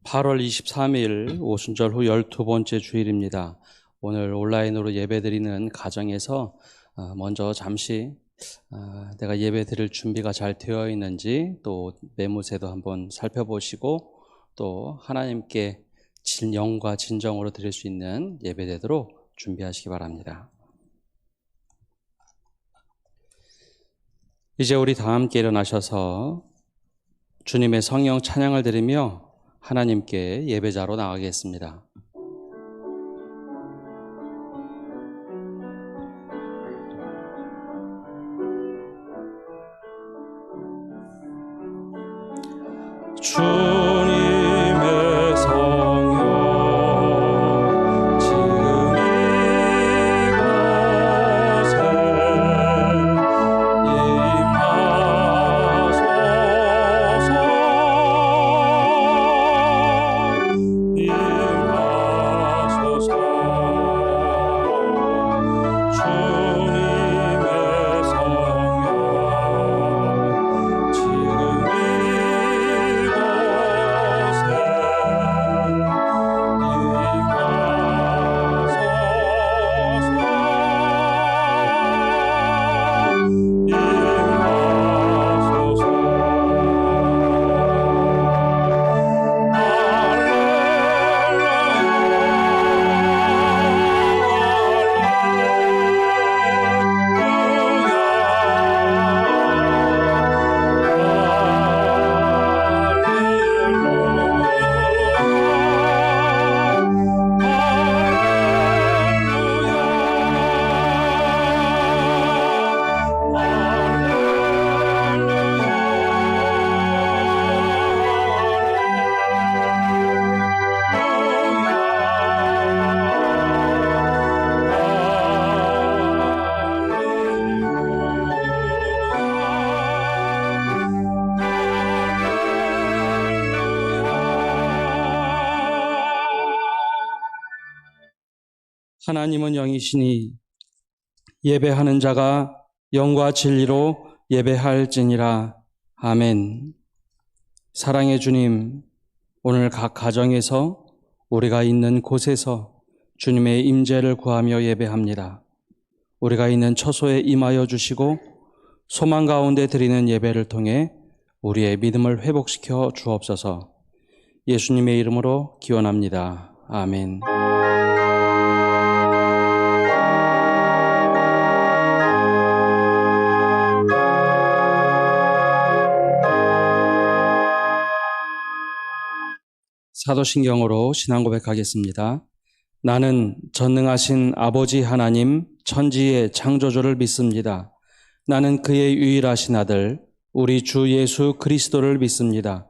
8월 23일 오순절 후 12번째 주일입니다. 오늘 온라인으로 예배드리는 가정에서 먼저 잠시 내가 예배드릴 준비가 잘 되어 있는지 또 매무새도 한번 살펴보시고 또 하나님께 영과 진정으로 드릴 수 있는 예배되도록 준비하시기 바랍니다. 이제 우리 다 함께 일어나셔서 주님의 성령 찬양을 드리며 하나님께 예배자로 나가겠습니다. 주님의 성령 지금 이곳에 임하소서. 주님의 성령 지금 하나님은 영이시니 예배하는 자가 영과 진리로 예배할지니라. 아멘. 사랑의 주님, 오늘 각 가정에서 우리가 있는 곳에서 주님의 임재를 구하며 예배합니다. 우리가 있는 처소에 임하여 주시고 소망 가운데 드리는 예배를 통해 우리의 믿음을 회복시켜 주옵소서. 예수님의 이름으로 기원합니다. 아멘. 사도신경으로 신앙 고백하겠습니다. 나는 전능하신 아버지 하나님 천지의 창조주를 믿습니다. 나는 그의 유일하신 아들 우리 주 예수 그리스도를 믿습니다.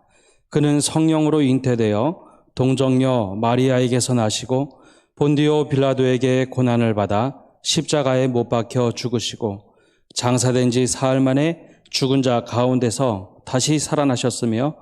그는 성령으로 잉태되어 동정녀 마리아에게서 나시고 본디오 빌라도에게 고난을 받아 십자가에 못 박혀 죽으시고 장사된 지 사흘 만에 죽은 자 가운데서 다시 살아나셨으며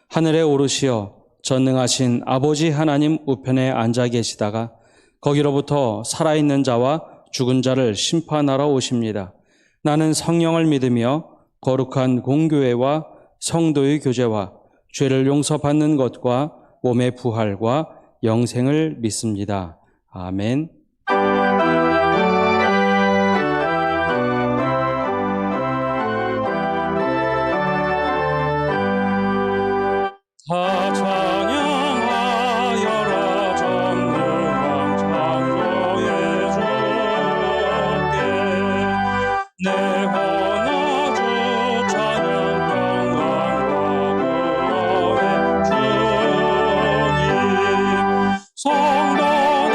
하늘에 오르시어 전능하신 아버지 하나님 우편에 앉아 계시다가 거기로부터 살아있는 자와 죽은 자를 심판하러 오십니다. 나는 성령을 믿으며 거룩한 공교회와 성도의 교제와 죄를 용서받는 것과 몸의 부활과 영생을 믿습니다. 아멘. 다 찬양하여라 전능한 창조의 주께 내 원하주 찬양 평강과 구원의 주님 성도들아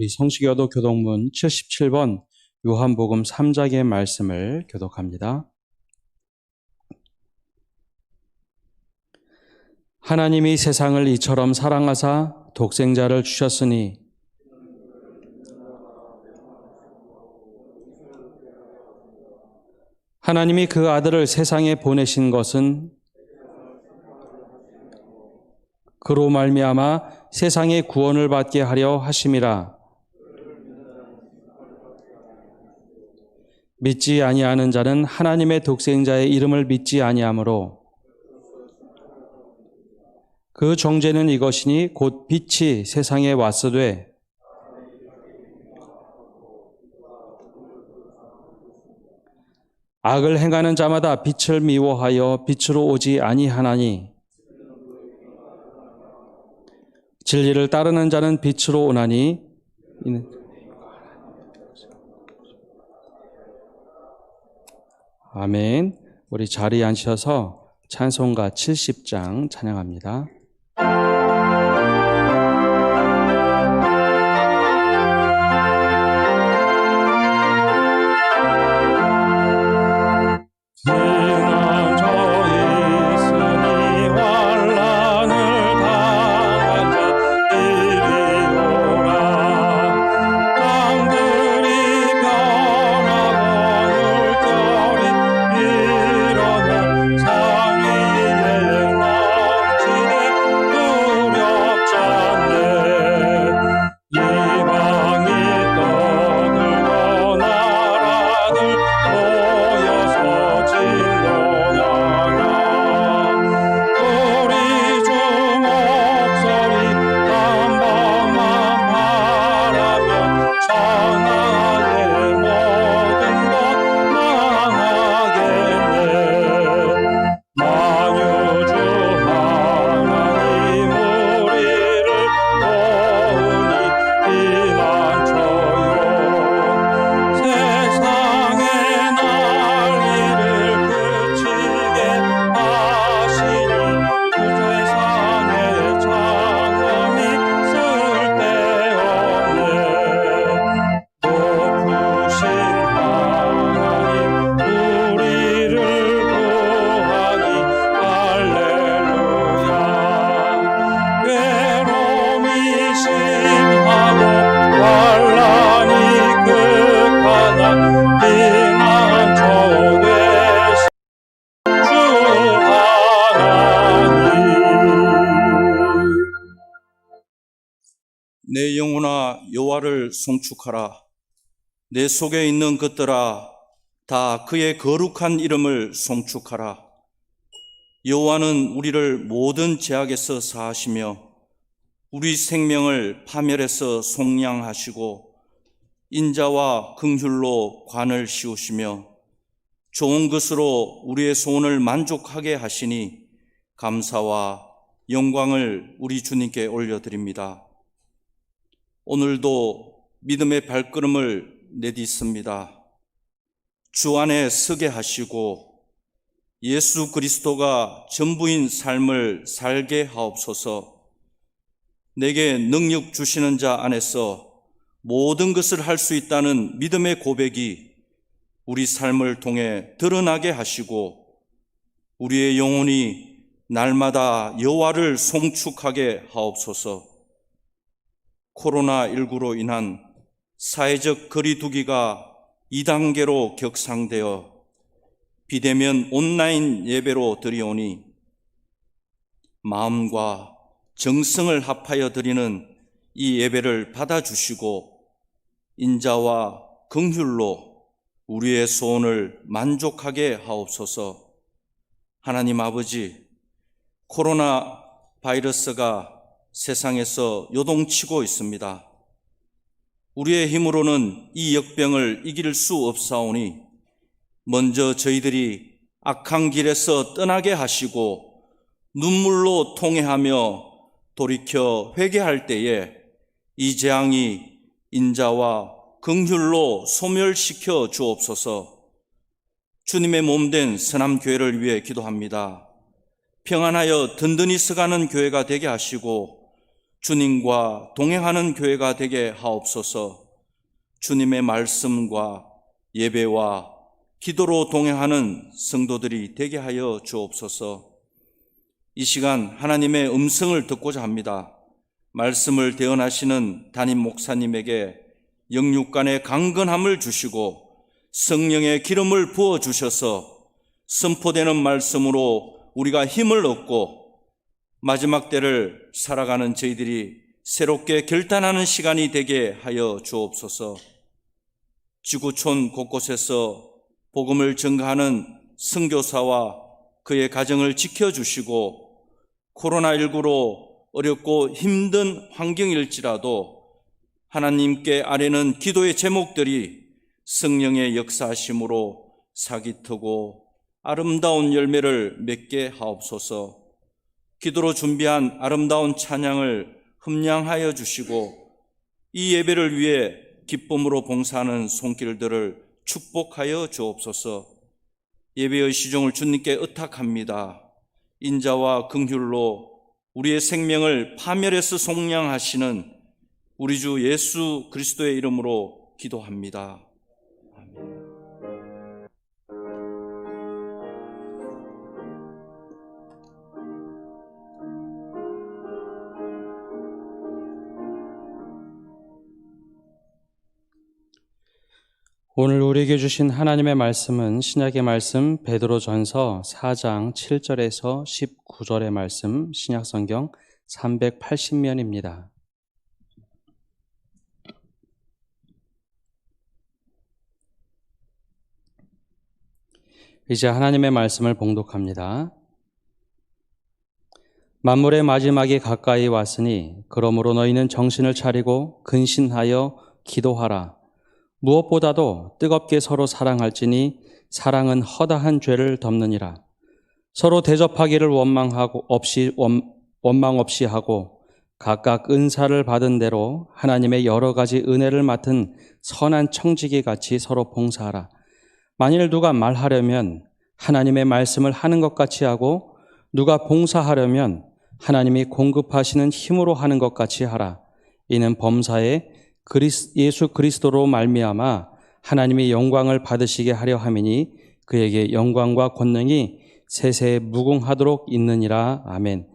우리 성시교도 교독문 77번 요한복음 3장의 말씀을 교독합니다. 하나님이 세상을 이처럼 사랑하사 독생자를 주셨으니 하나님이 그 아들을 세상에 보내신 것은 그로 말미암아 세상의 구원을 받게 하려 하심이라. 믿지 아니하는 자는 하나님의 독생자의 이름을 믿지 아니하므로 그 정죄는 이것이니 곧 빛이 세상에 왔으되 악을 행하는 자마다 빛을 미워하여 빛으로 오지 아니하나니 진리를 따르는 자는 빛으로 오나니 아멘. 우리 자리에 앉으셔서 찬송가 70장 찬양합니다. 내 영혼아 여호와를 송축하라. 내 속에 있는 것들아 다 그의 거룩한 이름을 송축하라. 여호와는 우리를 모든 죄악에서 사하시며 우리 생명을 파멸에서 속량하시고 인자와 긍휼로 관을 씌우시며 좋은 것으로 우리의 소원을 만족하게 하시니 감사와 영광을 우리 주님께 올려드립니다. 오늘도 믿음의 발걸음을 내딛습니다. 주 안에 서게 하시고 예수 그리스도가 전부인 삶을 살게 하옵소서. 내게 능력 주시는 자 안에서 모든 것을 할 수 있다는 믿음의 고백이 우리 삶을 통해 드러나게 하시고 우리의 영혼이 날마다 여호와를 송축하게 하옵소서. 코로나19로 인한 사회적 거리두기가 2단계로 격상되어 비대면 온라인 예배로 드리오니 마음과 정성을 합하여 드리는 이 예배를 받아주시고 인자와 긍휼로 우리의 소원을 만족하게 하옵소서. 하나님 아버지, 코로나 바이러스가 세상에서 요동치고 있습니다. 우리의 힘으로는 이 역병을 이길 수 없사오니 먼저 저희들이 악한 길에서 떠나게 하시고 눈물로 통회하며 돌이켜 회개할 때에 이 재앙이 인자와 긍휼로 소멸시켜 주옵소서. 주님의 몸된 서남교회를 위해 기도합니다. 평안하여 든든히 서가는 교회가 되게 하시고 주님과 동행하는 교회가 되게 하옵소서. 주님의 말씀과 예배와 기도로 동행하는 성도들이 되게 하여 주옵소서. 이 시간 하나님의 음성을 듣고자 합니다. 말씀을 대언하시는 담임 목사님에게 영육간의 강건함을 주시고 성령의 기름을 부어주셔서 선포되는 말씀으로 우리가 힘을 얻고 마지막 때를 살아가는 저희들이 새롭게 결단하는 시간이 되게 하여 주옵소서. 지구촌 곳곳에서 복음을 전가하는 선교사와 그의 가정을 지켜주시고 코로나19로 어렵고 힘든 환경일지라도 하나님께 아뢰는 기도의 제목들이 성령의 역사하심으로 사깃트고 아름다운 열매를 맺게 하옵소서. 기도로 준비한 아름다운 찬양을 흠량하여 주시고 이 예배를 위해 기쁨으로 봉사하는 손길들을 축복하여 주옵소서. 예배의 시종을 주님께 의탁합니다. 인자와 긍휼로 우리의 생명을 파멸해서 속량하시는 우리 주 예수 그리스도의 이름으로 기도합니다. 아멘. 오늘 우리에게 주신 하나님의 말씀은 신약의 말씀 베드로전서 4장 7절에서 19절의 말씀, 신약성경 380면입니다. 이제 하나님의 말씀을 봉독합니다. 만물의 마지막이 가까이 왔으니 그러므로 너희는 정신을 차리고 근신하여 기도하라. 무엇보다도 뜨겁게 서로 사랑할지니 사랑은 허다한 죄를 덮느니라. 서로 대접하기를 원망 없이 하고 각각 은사를 받은 대로 하나님의 여러 가지 은혜를 맡은 선한 청지기 같이 서로 봉사하라. 만일 누가 말하려면 하나님의 말씀을 하는 것 같이 하고 누가 봉사하려면 하나님이 공급하시는 힘으로 하는 것 같이 하라. 이는 범사에 예수 그리스도로 말미암아 하나님의 영광을 받으시게 하려 함이니 그에게 영광과 권능이 세세에 무궁하도록 있느니라. 아멘.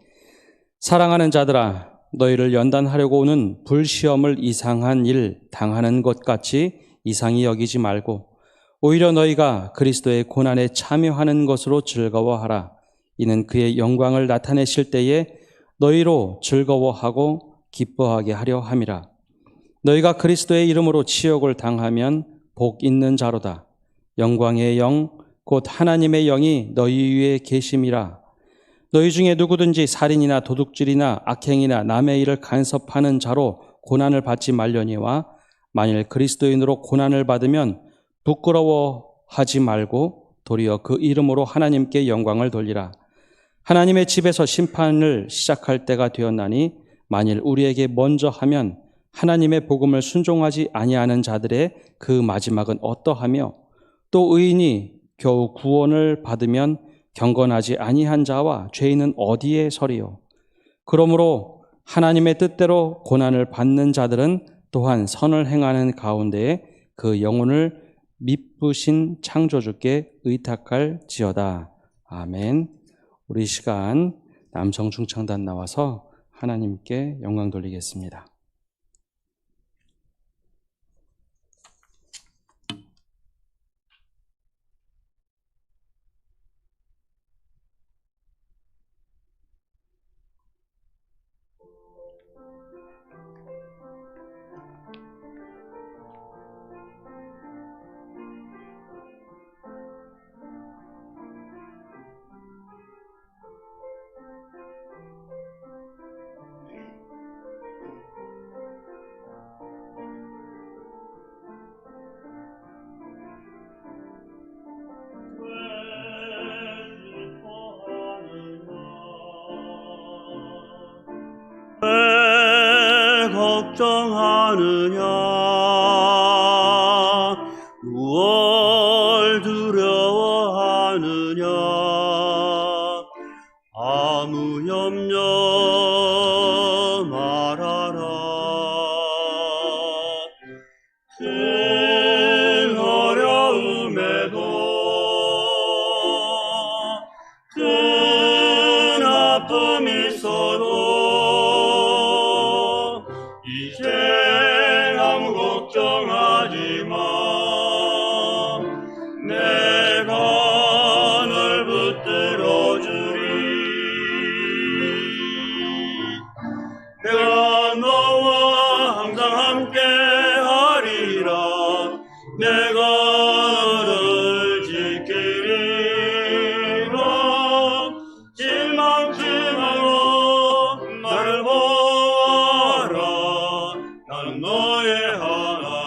사랑하는 자들아, 너희를 연단하려고 오는 불시험을 이상한 일 당하는 것 같이 이상히 여기지 말고 오히려 너희가 그리스도의 고난에 참여하는 것으로 즐거워하라. 이는 그의 영광을 나타내실 때에 너희로 즐거워하고 기뻐하게 하려 함이라. 너희가 그리스도의 이름으로 치욕을 당하면 복 있는 자로다. 영광의 영 곧 하나님의 영이 너희 위에 계심이라. 너희 중에 누구든지 살인이나 도둑질이나 악행이나 남의 일을 간섭하는 자로 고난을 받지 말려니와 만일 그리스도인으로 고난을 받으면 부끄러워하지 말고 도리어 그 이름으로 하나님께 영광을 돌리라. 하나님의 집에서 심판을 시작할 때가 되었나니 만일 우리에게 먼저 하면 하나님의 복음을 순종하지 아니하는 자들의 그 마지막은 어떠하며 또 의인이 겨우 구원을 받으면 경건하지 아니한 자와 죄인은 어디에 서리요. 그러므로 하나님의 뜻대로 고난을 받는 자들은 또한 선을 행하는 가운데에 그 영혼을 미쁘신 창조주께 의탁할지어다. 아멘. 우리 이 시간 남성 중창단 나와서 하나님께 영광 돌리겠습니다. 왜 걱정하느냐 무얼 두려워하느냐 아무 염려 말아라 이제 아무 걱정하지 마. 내가 널 붙들어 주리. 내가 너와 항상 함께 하리라. 내가 너를 지키리라. 실망하고 나를 보아라. 나는 너의 하나님이라.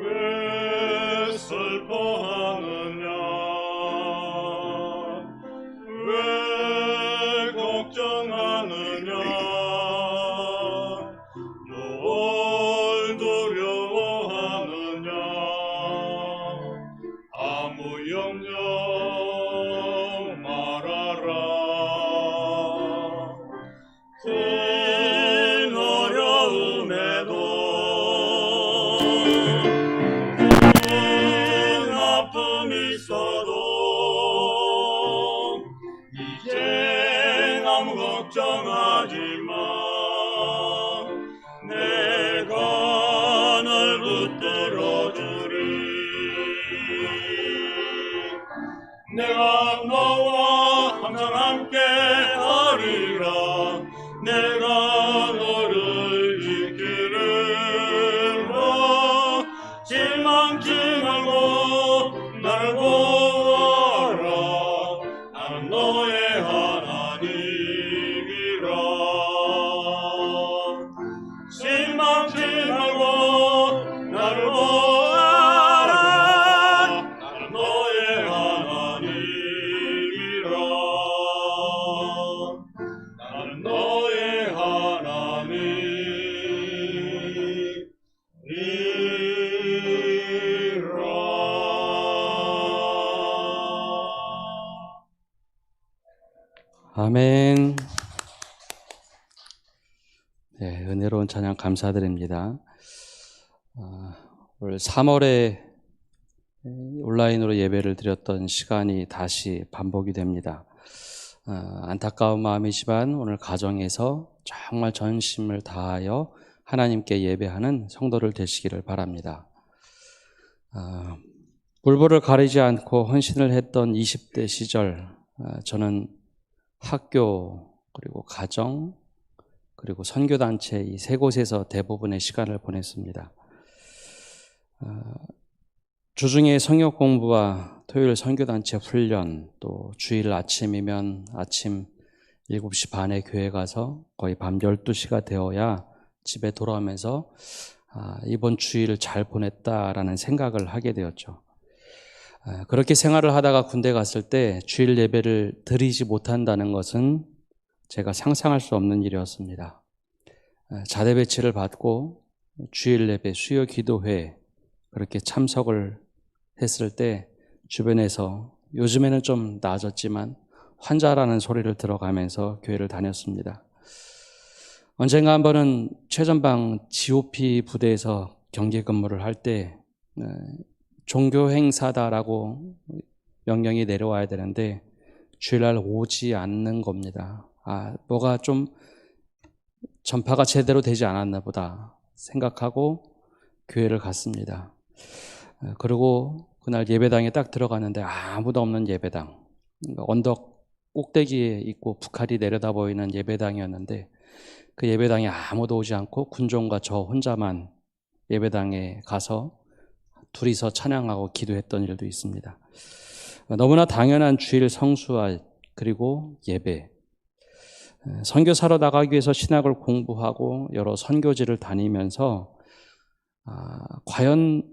왜 슬퍼하느냐? 왜 걱정하느냐? 뭘 두려워하느냐? 아무 염려 말아라. 큰 어려움에도 아픔이 있어도 이제 아무 걱정하지 마. 내가 널 붙들어 주리. 내가 너와 항상 함께 하리라. 내가 너를 지키리라. 실망치 말고 나를 보아라. 나는 너의 하나님이라. 실망치 말고 나를 보아라. 나는 너의 하나님이라. 나는 너의 아멘. 네, 은혜로운 찬양 감사드립니다. 올 3월에 온라인으로 예배를 드렸던 시간이 다시 반복이 됩니다. 안타까운 마음이지만 오늘 가정에서 정말 전심을 다하여 하나님께 예배하는 성도들 되시기를 바랍니다. 물불을 가리지 않고 헌신을 했던 20대 시절, 저는 학교, 그리고 가정, 그리고 선교단체 이 세 곳에서 대부분의 시간을 보냈습니다. 주중에 성역 공부와 토요일 선교단체 훈련, 또 주일 아침이면 아침 7시 반에 교회 가서 거의 밤 12시가 되어야 집에 돌아오면서 이번 주일을 잘 보냈다라는 생각을 하게 되었죠. 그렇게 생활을 하다가 군대 갔을 때 주일 예배를 드리지 못한다는 것은 제가 상상할 수 없는 일이었습니다. 자대 배치를 받고 주일 예배, 수요 기도회 그렇게 참석을 했을 때 주변에서 요즘에는 좀 나아졌지만 환자라는 소리를 들어가면서 교회를 다녔습니다. 언젠가 한 번은 최전방 GOP 부대에서 경계 근무를 할 때 종교 행사다라고 명령이 내려와야 되는데 주일날 오지 않는 겁니다. 뭐가 좀 전파가 제대로 되지 않았나 보다 생각하고 교회를 갔습니다. 그리고 그날 예배당에 딱 들어갔는데 아무도 없는 예배당, 언덕 꼭대기에 있고 북한이 내려다 보이는 예배당이었는데 그 예배당에 아무도 오지 않고 군종과 저 혼자만 예배당에 가서 둘이서 찬양하고 기도했던 일도 있습니다. 너무나 당연한 주일 성수와 그리고 예배, 선교사로 나가기 위해서 신학을 공부하고 여러 선교지를 다니면서 과연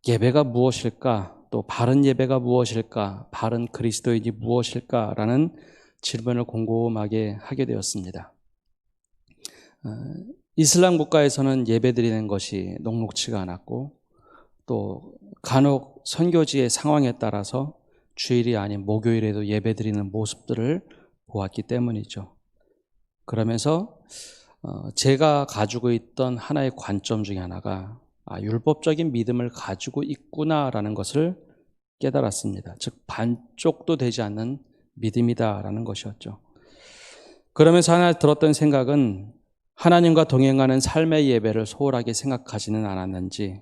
예배가 무엇일까, 또 바른 예배가 무엇일까, 바른 그리스도인이 무엇일까라는 질문을 곰곰하게 하게 되었습니다. 이슬람 국가에서는 예배드리는 것이 녹록치가 않았고 또 간혹 선교지의 상황에 따라서 주일이 아닌 목요일에도 예배드리는 모습들을 보았기 때문이죠. 그러면서 제가 가지고 있던 하나의 관점 중에 하나가 율법적인 믿음을 가지고 있구나라는 것을 깨달았습니다. 즉 반쪽도 되지 않는 믿음이다라는 것이었죠. 그러면서 하나 들었던 생각은 하나님과 동행하는 삶의 예배를 소홀하게 생각하지는 않았는지,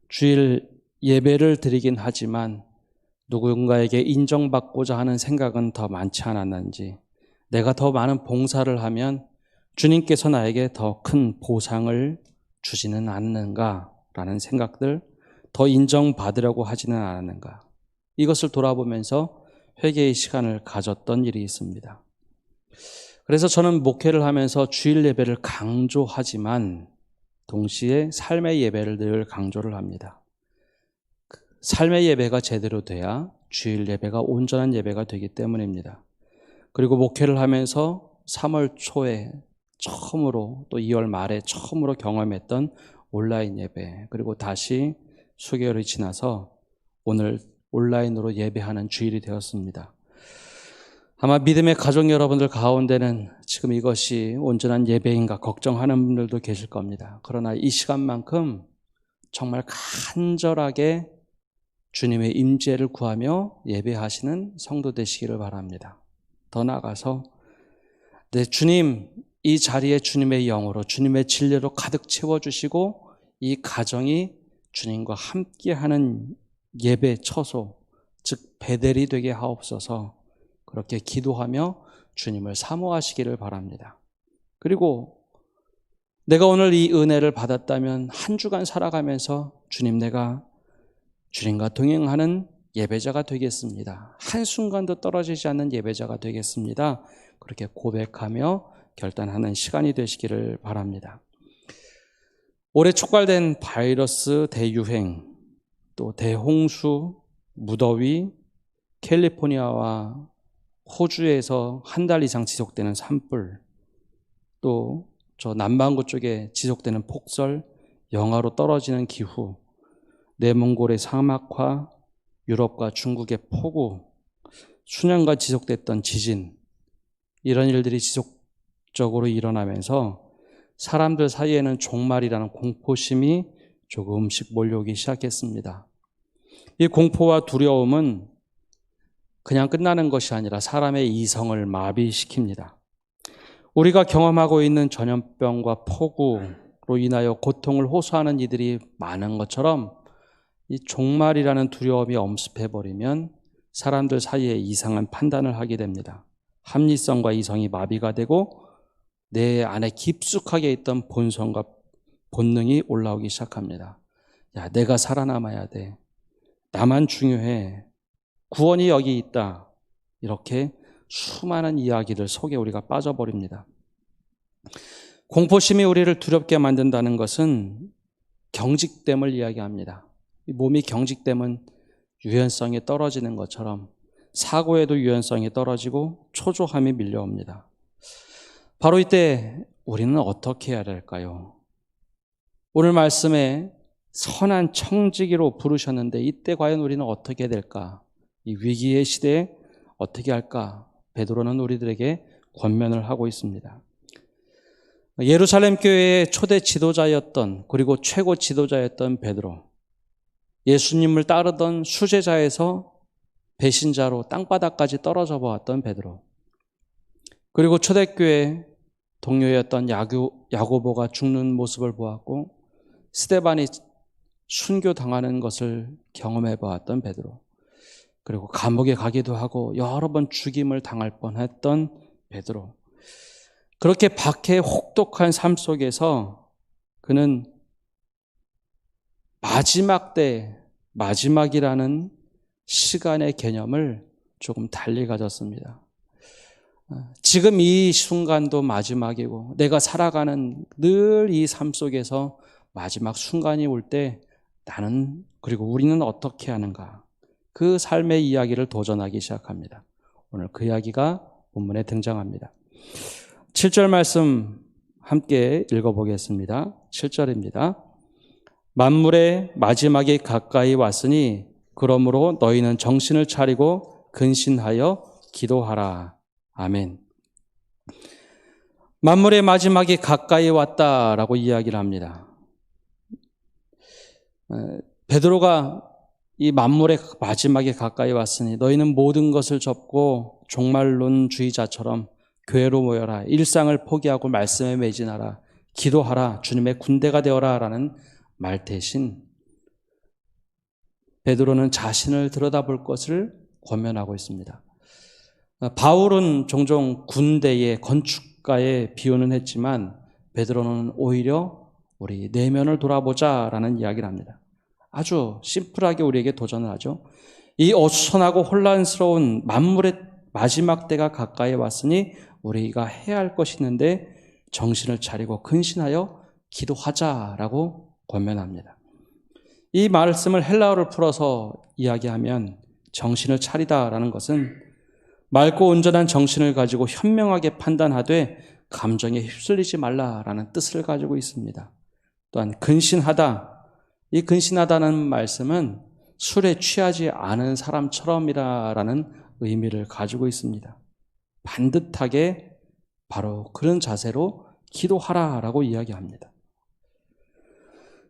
주일 예배를 드리긴 하지만 누군가에게 인정받고자 하는 생각은 더 많지 않았는지, 내가 더 많은 봉사를 하면 주님께서 나에게 더 큰 보상을 주지는 않는가라는 생각들, 더 인정받으려고 하지는 않았는가, 이것을 돌아보면서 회개의 시간을 가졌던 일이 있습니다. 그래서 저는 목회를 하면서 주일 예배를 강조하지만 동시에 삶의 예배를 늘 강조를 합니다. 삶의 예배가 제대로 돼야 주일 예배가 온전한 예배가 되기 때문입니다. 그리고 목회를 하면서 3월 초에 처음으로, 또 2월 말에 처음으로 경험했던 온라인 예배, 그리고 다시 수개월이 지나서 오늘 온라인으로 예배하는 주일이 되었습니다. 아마 믿음의 가족 여러분들 가운데는 지금 이것이 온전한 예배인가 걱정하는 분들도 계실 겁니다. 그러나 이 시간만큼 정말 간절하게 주님의 임재를 구하며 예배하시는 성도 되시기를 바랍니다. 더 나아가서 주님, 이 자리에 주님의 영으로, 주님의 진리로 가득 채워주시고 이 가정이 주님과 함께하는 예배 처소, 즉 베델이 되게 하옵소서, 그렇게 기도하며 주님을 사모하시기를 바랍니다. 그리고 내가 오늘 이 은혜를 받았다면 한 주간 살아가면서 주님, 내가 주님과 동행하는 예배자가 되겠습니다. 한순간도 떨어지지 않는 예배자가 되겠습니다. 그렇게 고백하며 결단하는 시간이 되시기를 바랍니다. 올해 촉발된 바이러스 대유행, 또 대홍수, 무더위, 캘리포니아와 호주에서 한 달 이상 지속되는 산불, 또 저 남반구 쪽에 지속되는 폭설, 영하로 떨어지는 기후, 내몽골의 사막화, 유럽과 중국의 폭우, 수년간 지속됐던 지진, 이런 일들이 지속적으로 일어나면서 사람들 사이에는 종말이라는 공포심이 조금씩 몰려오기 시작했습니다. 이 공포와 두려움은 그냥 끝나는 것이 아니라 사람의 이성을 마비시킵니다. 우리가 경험하고 있는 전염병과 폭우로 인하여 고통을 호소하는 이들이 많은 것처럼 이 종말이라는 두려움이 엄습해버리면 사람들 사이에 이상한 판단을 하게 됩니다. 합리성과 이성이 마비가 되고 내 안에 깊숙하게 있던 본성과 본능이 올라오기 시작합니다. 야, 내가 살아남아야 돼. 나만 중요해. 구원이 여기 있다. 이렇게 수많은 이야기들 속에 우리가 빠져버립니다. 공포심이 우리를 두렵게 만든다는 것은 경직됨을 이야기합니다. 몸이 경직되면 유연성이 떨어지는 것처럼 사고에도 유연성이 떨어지고 초조함이 밀려옵니다. 바로 이때 우리는 어떻게 해야 될까요? 오늘 말씀에 선한 청지기로 부르셨는데 이때 과연 우리는 어떻게 될까? 이 위기의 시대에 어떻게 할까? 베드로는 우리들에게 권면을 하고 있습니다. 예루살렘 교회의 초대 지도자였던, 그리고 최고 지도자였던 베드로, 예수님을 따르던 수제자에서 배신자로 땅바닥까지 떨어져 보았던 베드로, 그리고 초대교회 동료였던 야고보가 죽는 모습을 보았고 스데반이 순교당하는 것을 경험해 보았던 베드로, 그리고 감옥에 가기도 하고 여러 번 죽임을 당할 뻔했던 베드로, 그렇게 박해 혹독한 삶 속에서 그는 마지막 때, 마지막이라는 시간의 개념을 조금 달리 가졌습니다. 지금 이 순간도 마지막이고 내가 살아가는 늘 이 삶 속에서 마지막 순간이 올 때 나는, 그리고 우리는 어떻게 하는가, 그 삶의 이야기를 도전하기 시작합니다. 오늘 그 이야기가 본문에 등장합니다. 7절 말씀 함께 읽어보겠습니다. 7절입니다. 만물의 마지막이 가까이 왔으니 그러므로 너희는 정신을 차리고 근신하여 기도하라. 아멘. 만물의 마지막이 가까이 왔다라고 이야기를 합니다. 베드로가 이 만물의 마지막에 가까이 왔으니 너희는 모든 것을 접고 종말론주의자처럼 교회로 모여라. 일상을 포기하고 말씀에 매진하라. 기도하라. 주님의 군대가 되어라. 라는 말 대신 베드로는 자신을 들여다볼 것을 권면하고 있습니다. 바울은 종종 군대의 건축가의 비유는 했지만 베드로는 오히려 우리 내면을 돌아보자라는 이야기를 합니다. 아주 심플하게 우리에게 도전을 하죠. 이 어수선하고 혼란스러운 만물의 마지막 때가 가까이 왔으니 우리가 해야 할 것이 있는데 정신을 차리고 근신하여 기도하자라고 권면합니다. 이 말씀을 헬라어를 풀어서 이야기하면 정신을 차리다라는 것은 맑고 온전한 정신을 가지고 현명하게 판단하되 감정에 휩쓸리지 말라라는 뜻을 가지고 있습니다. 또한 근신하다, 이 근신하다는 말씀은 술에 취하지 않은 사람처럼이라는 의미를 가지고 있습니다. 반듯하게 바로 그런 자세로 기도하라라고 이야기합니다.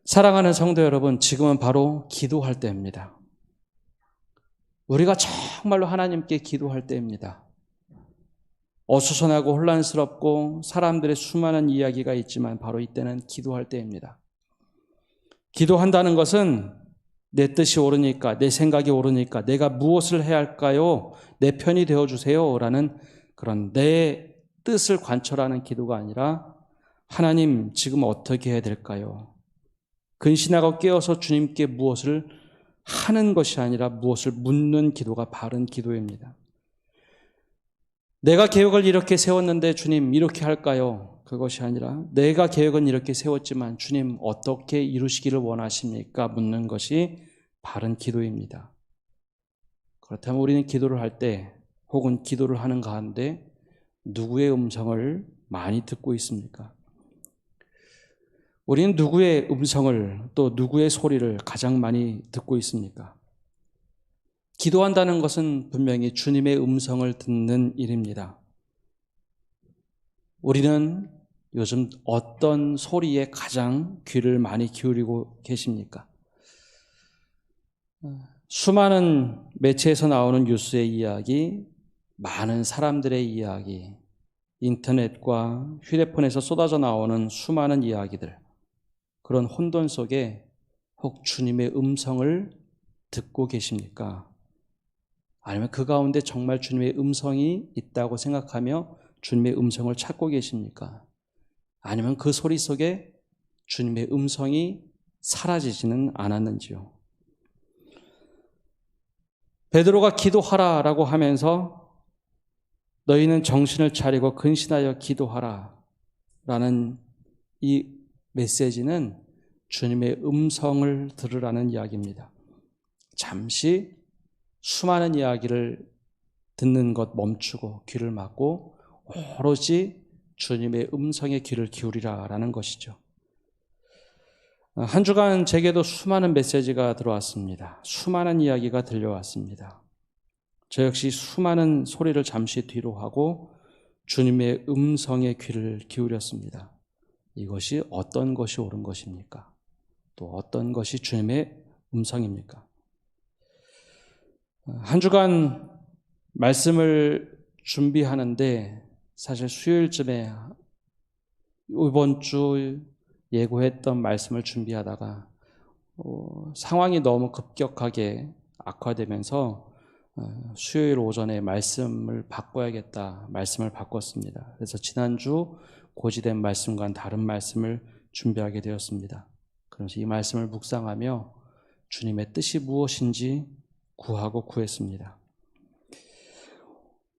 사랑하는 성도 여러분, 지금은 바로 기도할 때입니다. 우리가 정말로 하나님께 기도할 때입니다. 어수선하고 혼란스럽고 사람들의 수많은 이야기가 있지만 바로 이때는 기도할 때입니다. 기도한다는 것은 내 뜻이 옳으니까, 내 생각이 옳으니까 내가 무엇을 해야 할까요? 내 편이 되어주세요 라는 그런 내 뜻을 관철하는 기도가 아니라 하나님 지금 어떻게 해야 될까요? 근신하고 깨어서 주님께 무엇을 하는 것이 아니라 무엇을 묻는 기도가 바른 기도입니다. 내가 계획을 이렇게 세웠는데 주님 이렇게 할까요? 그것이 아니라 내가 계획은 이렇게 세웠지만 주님 어떻게 이루시기를 원하십니까? 묻는 것이 바른 기도입니다. 그렇다면 우리는 기도를 할 때 혹은 기도를 하는 가운데 누구의 음성을 많이 듣고 있습니까? 우리는 누구의 음성을 또 누구의 소리를 가장 많이 듣고 있습니까? 기도한다는 것은 분명히 주님의 음성을 듣는 일입니다. 우리는 요즘 어떤 소리에 가장 귀를 많이 기울이고 계십니까? 수많은 매체에서 나오는 뉴스의 이야기, 많은 사람들의 이야기, 인터넷과 휴대폰에서 쏟아져 나오는 수많은 이야기들, 그런 혼돈 속에 혹 주님의 음성을 듣고 계십니까? 아니면 그 가운데 정말 주님의 음성이 있다고 생각하며 주님의 음성을 찾고 계십니까? 아니면 그 소리 속에 주님의 음성이 사라지지는 않았는지요? 베드로가 기도하라라고 하면서 너희는 정신을 차리고 근신하여 기도하라 라는 이 메시지는 주님의 음성을 들으라는 이야기입니다. 잠시 수많은 이야기를 듣는 것 멈추고 귀를 막고 오로지 주님의 음성에 귀를 기울이라라는 것이죠. 한 주간 제게도 수많은 메시지가 들어왔습니다. 수많은 이야기가 들려왔습니다. 저 역시 수많은 소리를 잠시 뒤로 하고 주님의 음성에 귀를 기울였습니다. 이것이 어떤 것이 옳은 것입니까? 또 어떤 것이 주님의 음성입니까? 한 주간 말씀을 준비하는데 사실 수요일쯤에 이번 주 예고했던 말씀을 준비하다가 상황이 너무 급격하게 악화되면서 수요일 오전에 말씀을 바꿔야겠다, 말씀을 바꿨습니다. 그래서 지난주 고지된 말씀과는 다른 말씀을 준비하게 되었습니다. 그래서 이 말씀을 묵상하며 주님의 뜻이 무엇인지 구하고 구했습니다.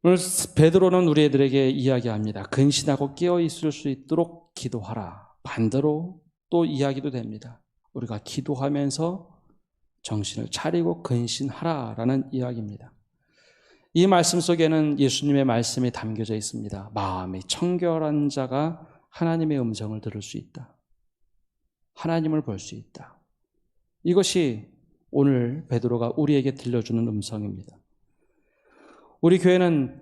오늘 베드로는 우리 애들에게 이야기합니다. 근신하고 깨어있을 수 있도록 기도하라. 반대로 또 이야기도 됩니다. 우리가 기도하면서 정신을 차리고 근신하라라는 이야기입니다. 이 말씀 속에는 예수님의 말씀이 담겨져 있습니다. 마음이 청결한 자가 하나님의 음성을 들을 수 있다. 하나님을 볼 수 있다. 이것이 오늘 베드로가 우리에게 들려주는 음성입니다. 우리 교회는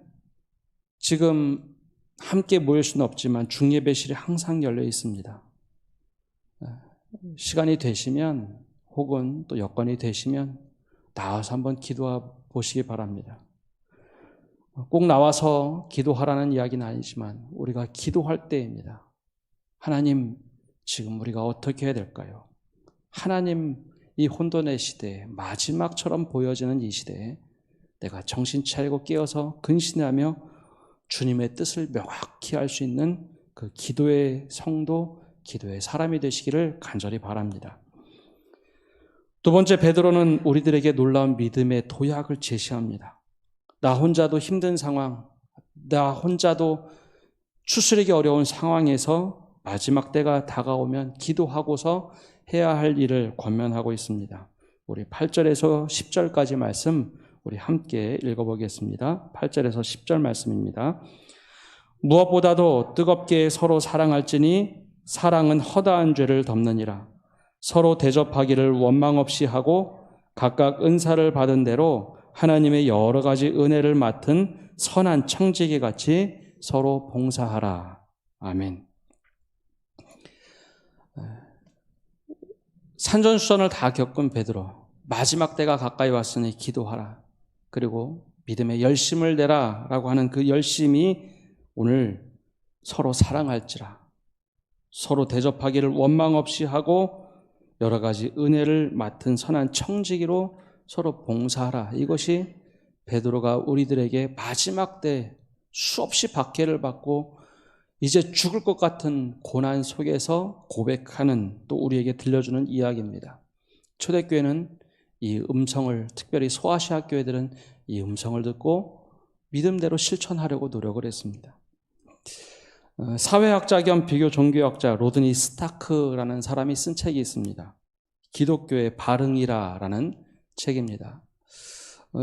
지금 함께 모일 수는 없지만 중예배실이 항상 열려 있습니다. 시간이 되시면 혹은 또 여건이 되시면 나와서 한번 기도해 보시기 바랍니다. 꼭 나와서 기도하라는 이야기는 아니지만 우리가 기도할 때입니다. 하나님, 지금 우리가 어떻게 해야 될까요? 하나님, 이 혼돈의 시대에 마지막처럼 보여지는 이 시대에 내가 정신 차리고 깨어서 근신하며 주님의 뜻을 명확히 알 수 있는 그 기도의 성도, 기도의 사람이 되시기를 간절히 바랍니다. 두 번째, 베드로는 우리들에게 놀라운 믿음의 도약을 제시합니다. 나 혼자도 힘든 상황, 나 혼자도 추스리기 어려운 상황에서 마지막 때가 다가오면 기도하고서 해야 할 일을 권면하고 있습니다. 우리 8절에서 10절까지 말씀 우리 함께 읽어보겠습니다. 8절에서 10절 말씀입니다. 무엇보다도 뜨겁게 서로 사랑할지니 사랑은 허다한 죄를 덮느니라. 서로 대접하기를 원망 없이 하고 각각 은사를 받은 대로 하나님의 여러 가지 은혜를 맡은 선한 청지기 같이 서로 봉사하라. 아멘. 산전수전을 다 겪은 베드로, 마지막 때가 가까이 왔으니 기도하라. 그리고 믿음의 열심을 내라 라고 하는 그 열심이 오늘 서로 사랑할지라, 서로 대접하기를 원망 없이 하고 여러 가지 은혜를 맡은 선한 청지기로 서로 봉사하라. 이것이 베드로가 우리들에게 마지막 때 수없이 박해를 받고 이제 죽을 것 같은 고난 속에서 고백하는, 또 우리에게 들려주는 이야기입니다. 초대교회는 이 음성을, 특별히 소아시아 교회들은 이 음성을 듣고 믿음대로 실천하려고 노력을 했습니다. 사회학자 겸 비교 종교학자 로드니 스타크라는 사람이 쓴 책이 있습니다. 기독교의 발흥이라라는 책입니다.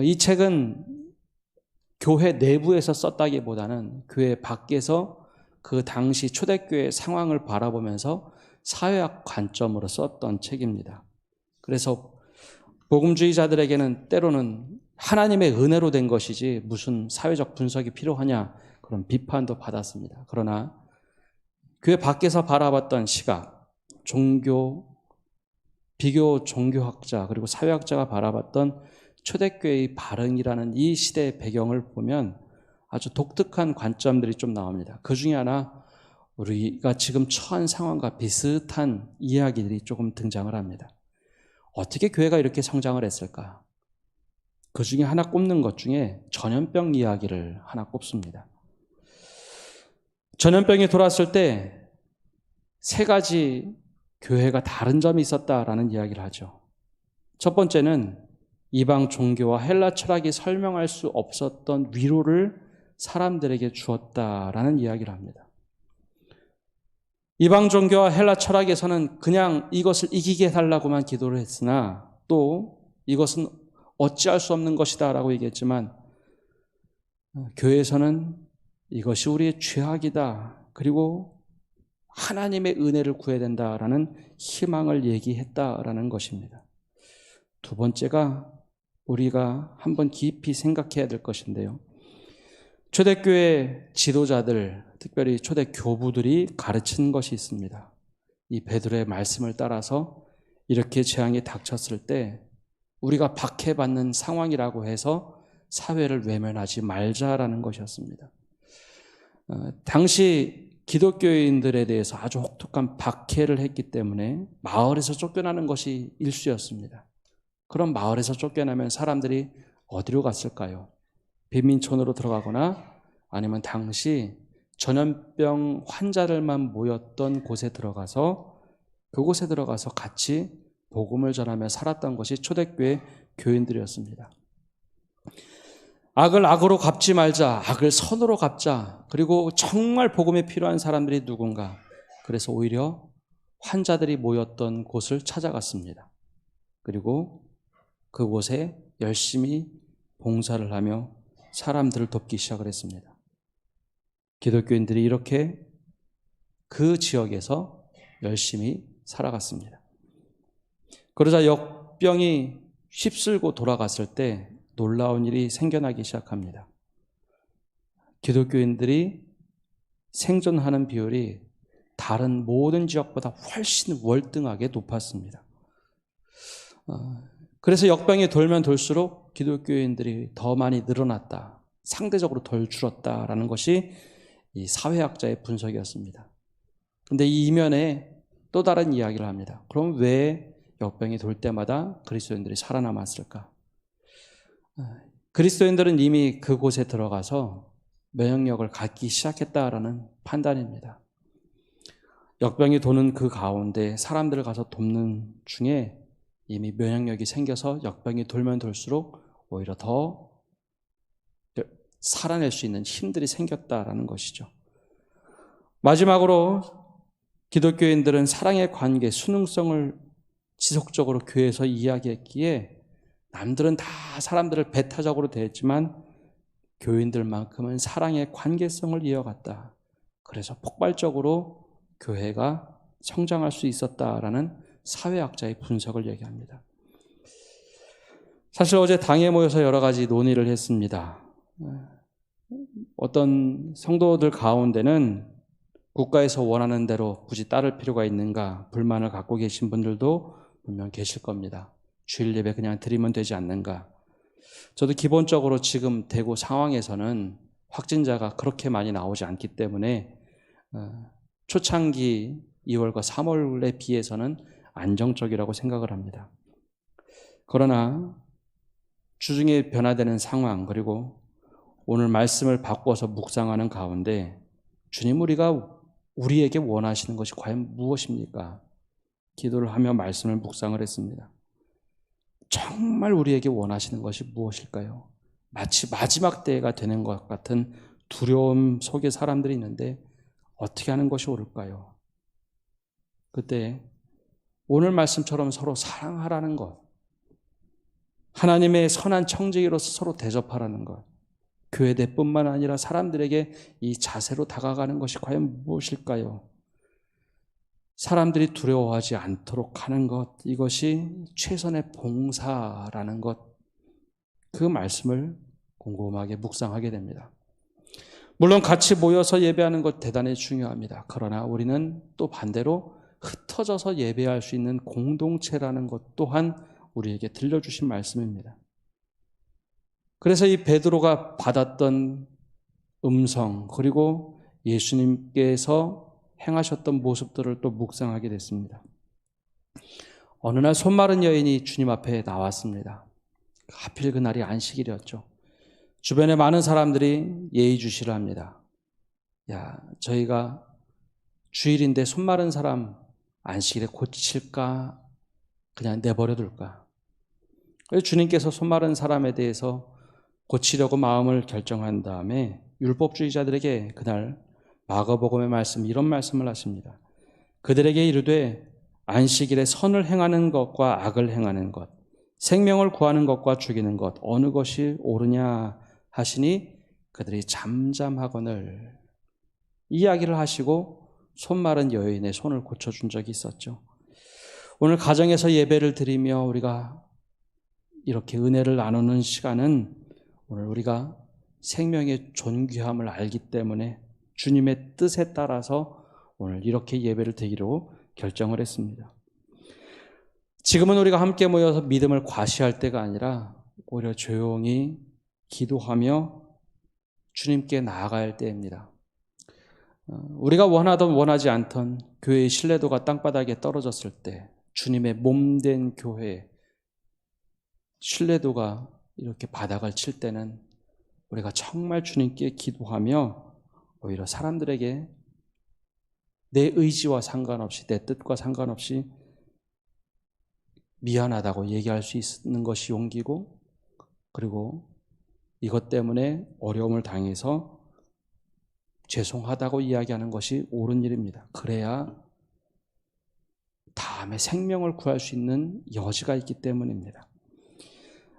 이 책은 교회 내부에서 썼다기보다는 교회 밖에서 그 당시 초대교회 상황을 바라보면서 사회학 관점으로 썼던 책입니다. 그래서 복음주의자들에게는 때로는 하나님의 은혜로 된 것이지 무슨 사회적 분석이 필요하냐, 그런 비판도 받았습니다. 그러나 교회 밖에서 바라봤던 시각, 비교 종교학자 그리고 사회학자가 바라봤던 초대교회의 발흥이라는 이 시대의 배경을 보면 아주 독특한 관점들이 좀 나옵니다. 그 중에 하나, 우리가 지금 처한 상황과 비슷한 이야기들이 조금 등장을 합니다. 어떻게 교회가 이렇게 성장을 했을까? 그 중에 하나 꼽는 것 중에 전염병 이야기를 하나 꼽습니다. 전염병이 돌았을 때 세 가지 교회가 다른 점이 있었다라는 이야기를 하죠. 첫 번째는 이방 종교와 헬라 철학이 설명할 수 없었던 위로를 사람들에게 주었다라는 이야기를 합니다. 이방 종교와 헬라 철학에서는 그냥 이것을 이기게 해달라고만 기도를 했으나 또 이것은 어찌할 수 없는 것이다 라고 얘기했지만, 교회에서는 이것이 우리의 죄악이다, 그리고 하나님의 은혜를 구해야 된다라는 희망을 얘기했다라는 것입니다. 두 번째가 우리가 한번 깊이 생각해야 될 것인데요. 초대교회 지도자들, 특별히 초대 교부들이 가르친 것이 있습니다. 이 베드로의 말씀을 따라서 이렇게 재앙이 닥쳤을 때 우리가 박해받는 상황이라고 해서 사회를 외면하지 말자라는 것이었습니다. 당시 기독교인들에 대해서 아주 혹독한 박해를 했기 때문에 마을에서 쫓겨나는 것이 일쑤였습니다. 그럼 마을에서 쫓겨나면 사람들이 어디로 갔을까요? 빈민촌으로 들어가거나 아니면 당시 전염병 환자들만 모였던 곳에 들어가서, 그곳에 들어가서 같이 복음을 전하며 살았던 것이 초대교회 교인들이었습니다. 악을 악으로 갚지 말자, 악을 선으로 갚자. 그리고 정말 복음에 필요한 사람들이 누군가. 그래서 오히려 환자들이 모였던 곳을 찾아갔습니다. 그리고 그곳에 열심히 봉사를 하며 사람들을 돕기 시작을 했습니다. 기독교인들이 이렇게 그 지역에서 열심히 살아갔습니다. 그러자 역병이 휩쓸고 돌아갔을 때 놀라운 일이 생겨나기 시작합니다. 기독교인들이 생존하는 비율이 다른 모든 지역보다 훨씬 월등하게 높았습니다. 그래서 역병이 돌면 돌수록 기독교인들이 더 많이 늘어났다, 상대적으로 덜 줄었다라는 것이 이 사회학자의 분석이었습니다. 그런데 이 이면에 또 다른 이야기를 합니다. 그럼 왜 역병이 돌 때마다 그리스도인들이 살아남았을까? 그리스도인들은 이미 그곳에 들어가서 면역력을 갖기 시작했다라는 판단입니다. 역병이 도는 그 가운데 사람들을 가서 돕는 중에 이미 면역력이 생겨서 역병이 돌면 돌수록 오히려 더 살아낼 수 있는 힘들이 생겼다라는 것이죠. 마지막으로 기독교인들은 사랑의 관계, 순응성을 지속적으로 교회에서 이야기했기에 남들은 다 사람들을 배타적으로 대했지만 교인들만큼은 사랑의 관계성을 이어갔다. 그래서 폭발적으로 교회가 성장할 수 있었다라는 사회학자의 분석을 얘기합니다. 사실 어제 당에 모여서 여러 가지 논의를 했습니다. 어떤 성도들 가운데는 국가에서 원하는 대로 굳이 따를 필요가 있는가 불만을 갖고 계신 분들도 분명 계실 겁니다. 주일 예배 그냥 드리면 되지 않는가. 저도 기본적으로 지금 대구 상황에서는 확진자가 그렇게 많이 나오지 않기 때문에 초창기 2월과 3월에 비해서는 안정적이라고 생각을 합니다. 그러나 주중에 변화되는 상황, 그리고 오늘 말씀을 바꿔서 묵상하는 가운데 주님, 우리에게 원하시는 것이 과연 무엇입니까? 기도를 하며 말씀을 묵상을 했습니다. 정말 우리에게 원하시는 것이 무엇일까요? 마치 마지막 때가 되는 것 같은 두려움 속에 사람들이 있는데 어떻게 하는 것이 옳을까요? 그때 오늘 말씀처럼 서로 사랑하라는 것, 하나님의 선한 청지기로서 서로 대접하라는 것, 교회대뿐만 아니라 사람들에게 이 자세로 다가가는 것이 과연 무엇일까요? 사람들이 두려워하지 않도록 하는 것, 이것이 최선의 봉사라는 것, 그 말씀을 곰곰하게 묵상하게 됩니다. 물론 같이 모여서 예배하는 것 대단히 중요합니다. 그러나 우리는 또 반대로 흩어져서 예배할 수 있는 공동체라는 것 또한 우리에게 들려주신 말씀입니다. 그래서 이 베드로가 받았던 음성, 그리고 예수님께서 행하셨던 모습들을 또 묵상하게 됐습니다. 어느 날 손마른 여인이 주님 앞에 나왔습니다. 하필 그날이 안식일이었죠. 주변에 많은 사람들이 예의주시를 합니다. 야, 저희가 주일인데 손마른 사람 안식일에 고칠까? 그냥 내버려둘까? 그래서 주님께서 손마른 사람에 대해서 고치려고 마음을 결정한 다음에 율법주의자들에게 그날 마가복음의 말씀, 이런 말씀을 하십니다. 그들에게 이르되 안식일에 선을 행하는 것과 악을 행하는 것, 생명을 구하는 것과 죽이는 것, 어느 것이 옳으냐 하시니 그들이 잠잠하거늘, 이야기를 하시고 손마른 여인의 손을 고쳐준 적이 있었죠. 오늘 가정에서 예배를 드리며 우리가 이렇게 은혜를 나누는 시간은 오늘 우리가 생명의 존귀함을 알기 때문에 주님의 뜻에 따라서 오늘 이렇게 예배를 드리기로 결정을 했습니다. 지금은 우리가 함께 모여서 믿음을 과시할 때가 아니라 오히려 조용히 기도하며 주님께 나아갈 때입니다. 우리가 원하던 원하지 않던 교회의 신뢰도가 땅바닥에 떨어졌을 때, 주님의 몸된 교회 신뢰도가 이렇게 바닥을 칠 때는 우리가 정말 주님께 기도하며 오히려 사람들에게 내 의지와 상관없이, 내 뜻과 상관없이 미안하다고 얘기할 수 있는 것이 용기고, 그리고 이것 때문에 어려움을 당해서 죄송하다고 이야기하는 것이 옳은 일입니다. 그래야 다음에 생명을 구할 수 있는 여지가 있기 때문입니다.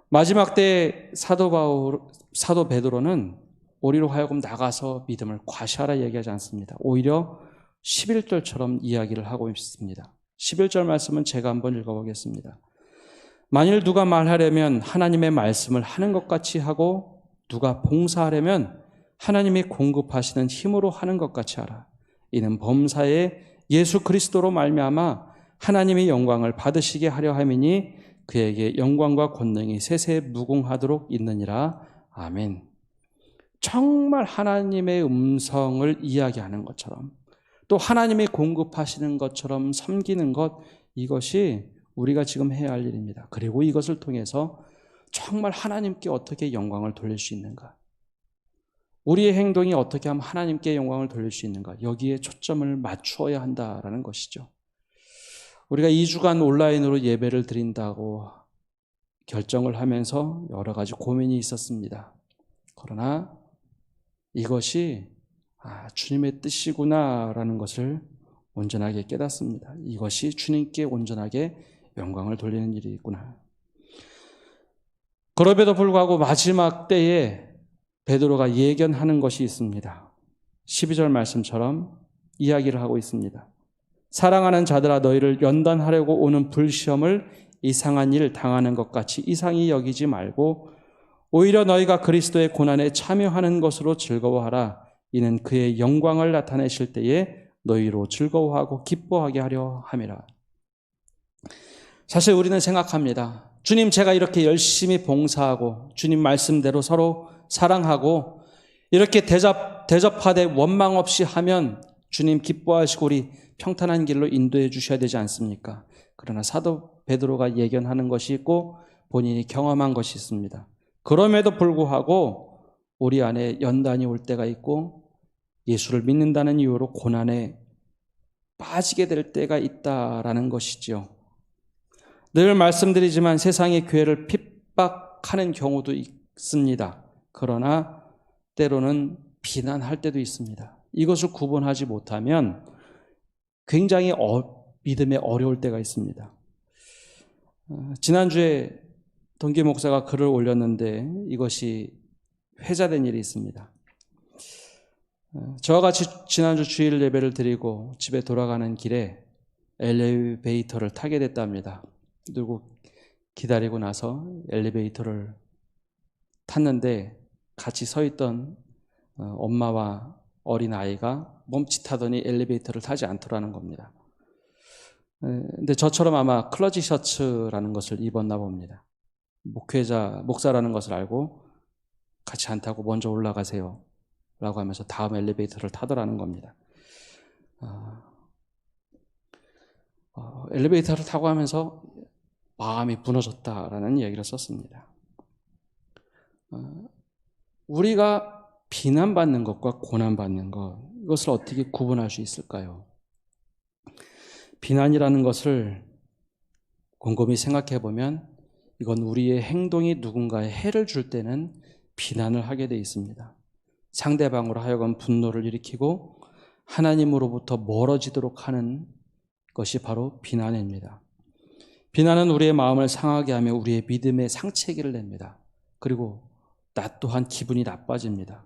마지막 때 사도 베드로는 우리로 하여금 나가서 믿음을 과시하라 얘기하지 않습니다. 오히려 11절처럼 이야기를 하고 있습니다. 11절 말씀은 제가 한번 읽어보겠습니다. 만일 누가 말하려면 하나님의 말씀을 하는 것 같이 하고 누가 봉사하려면 하나님이 공급하시는 힘으로 하는 것 같이 하라. 이는 범사에 예수 그리스도로 말미암아 하나님의 영광을 받으시게 하려 함이니 그에게 영광과 권능이 세세 무궁하도록 있느니라. 아멘. 정말 하나님의 음성을 이야기하는 것처럼 또 하나님이 공급하시는 것처럼 섬기는 것, 이것이 우리가 지금 해야 할 일입니다. 그리고 이것을 통해서 정말 하나님께 어떻게 영광을 돌릴 수 있는가, 우리의 행동이 어떻게 하면 하나님께 영광을 돌릴 수 있는가, 여기에 초점을 맞추어야 한다라는 것이죠. 우리가 2주간 온라인으로 예배를 드린다고 결정을 하면서 여러 가지 고민이 있었습니다. 그러나 이것이 주님의 뜻이구나라는 것을 온전하게 깨닫습니다. 이것이 주님께 온전하게 영광을 돌리는 일이구나. 그럼에도 불구하고 마지막 때에 베드로가 예견하는 것이 있습니다. 12절 말씀처럼 이야기를 하고 있습니다. 사랑하는 자들아, 너희를 연단하려고 오는 불시험을 이상한 일 당하는 것 같이 이상히 여기지 말고 오히려 너희가 그리스도의 고난에 참여하는 것으로 즐거워하라. 이는 그의 영광을 나타내실 때에 너희로 즐거워하고 기뻐하게 하려 함이라. 사실 우리는 생각합니다. 주님, 제가 이렇게 열심히 봉사하고 주님 말씀대로 서로 사랑하고 이렇게 대접하되 원망 없이 하면 주님 기뻐하시고 우리 평탄한 길로 인도해 주셔야 되지 않습니까? 그러나 사도 베드로가 예견하는 것이 있고 본인이 경험한 것이 있습니다. 그럼에도 불구하고 우리 안에 연단이 올 때가 있고 예수를 믿는다는 이유로 고난에 빠지게 될 때가 있다라는 것이죠. 늘 말씀드리지만 세상의 교회를 핍박하는 경우도 있습니다. 그러나 때로는 비난할 때도 있습니다. 이것을 구분하지 못하면 굉장히 믿음에 어려울 때가 있습니다. 지난주에 동기 목사가 글을 올렸는데 이것이 회자된 일이 있습니다. 저와 같이 지난주 주일 예배를 드리고 집에 돌아가는 길에 엘리베이터를 타게 됐답니다. 그리고 기다리고 나서 엘리베이터를 탔는데 같이 서 있던 엄마와 어린 아이가 멈칫하더니 엘리베이터를 타지 않더라는 겁니다. 근데 저처럼 아마 클러지 셔츠라는 것을 입었나 봅니다. 목사라는 것을 알고 같이 안 타고 먼저 올라가세요 라고 하면서 다음 엘리베이터를 타더라는 겁니다. 엘리베이터를 타고 하면서 마음이 무너졌다라는 이야기를 썼습니다. 우리가 비난받는 것과 고난받는 것, 이것을 어떻게 구분할 수 있을까요? 비난이라는 것을 곰곰이 생각해 보면 이건 우리의 행동이 누군가에 해를 줄 때는 비난을 하게 돼 있습니다. 상대방으로 하여금 분노를 일으키고 하나님으로부터 멀어지도록 하는 것이 바로 비난입니다. 비난은 우리의 마음을 상하게 하며 우리의 믿음에 상처기를 냅니다. 그리고 나 또한 기분이 나빠집니다.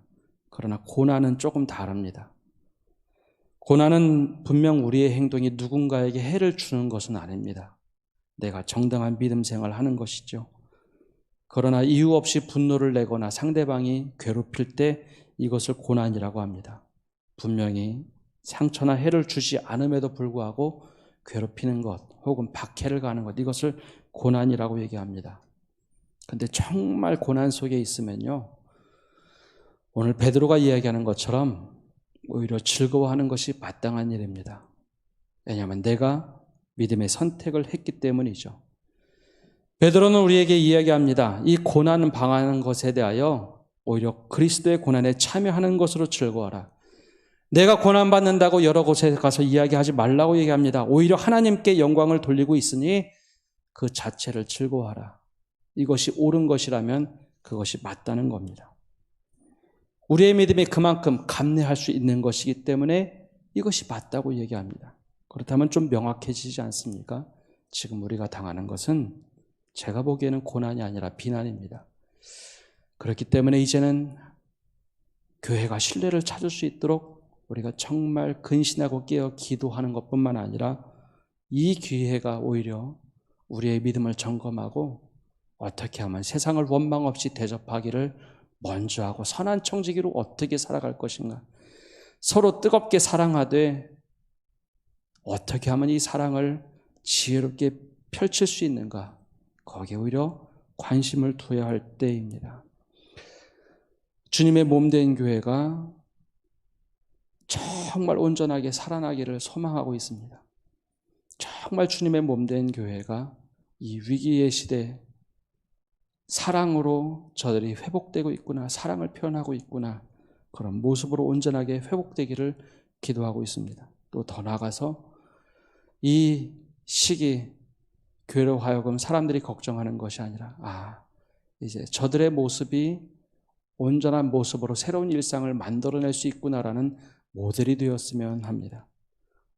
그러나 고난은 조금 다릅니다. 고난은 분명 우리의 행동이 누군가에게 해를 주는 것은 아닙니다. 내가 정당한 믿음 생활을 하는 것이죠. 그러나 이유 없이 분노를 내거나 상대방이 괴롭힐 때 이것을 고난이라고 합니다. 분명히 상처나 해를 주지 않음에도 불구하고 괴롭히는 것 혹은 박해를 가하는 것, 이것을 고난이라고 얘기합니다. 근데 정말 고난 속에 있으면요, 오늘 베드로가 이야기하는 것처럼 오히려 즐거워하는 것이 마땅한 일입니다. 왜냐하면 내가 믿음의 선택을 했기 때문이죠. 베드로는 우리에게 이야기합니다. 이 고난을 방하는 것에 대하여 오히려 그리스도의 고난에 참여하는 것으로 즐거워하라. 내가 고난받는다고 여러 곳에 가서 이야기하지 말라고 얘기합니다. 오히려 하나님께 영광을 돌리고 있으니 그 자체를 즐거워하라. 이것이 옳은 것이라면 그것이 맞다는 겁니다. 우리의 믿음이 그만큼 감내할 수 있는 것이기 때문에 이것이 맞다고 얘기합니다. 그렇다면 좀 명확해지지 않습니까? 지금 우리가 당하는 것은 제가 보기에는 고난이 아니라 비난입니다. 그렇기 때문에 이제는 교회가 신뢰를 찾을 수 있도록 우리가 정말 근신하고 깨어 기도하는 것뿐만 아니라 이 기회가 오히려 우리의 믿음을 점검하고 어떻게 하면 세상을 원망 없이 대접하기를 먼저 하고 선한 청지기로 어떻게 살아갈 것인가, 서로 뜨겁게 사랑하되 어떻게 하면 이 사랑을 지혜롭게 펼칠 수 있는가, 거기에 오히려 관심을 두어야 할 때입니다. 주님의 몸된 교회가 정말 온전하게 살아나기를 소망하고 있습니다. 정말 주님의 몸된 교회가 이 위기의 시대 사랑으로 저들이 회복되고 있구나, 사랑을 표현하고 있구나, 그런 모습으로 온전하게 회복되기를 기도하고 있습니다. 또 더 나아가서 이 시기 교회로 하여금 사람들이 걱정하는 것이 아니라 이제 저들의 모습이 온전한 모습으로 새로운 일상을 만들어낼 수 있구나라는 모델이 되었으면 합니다.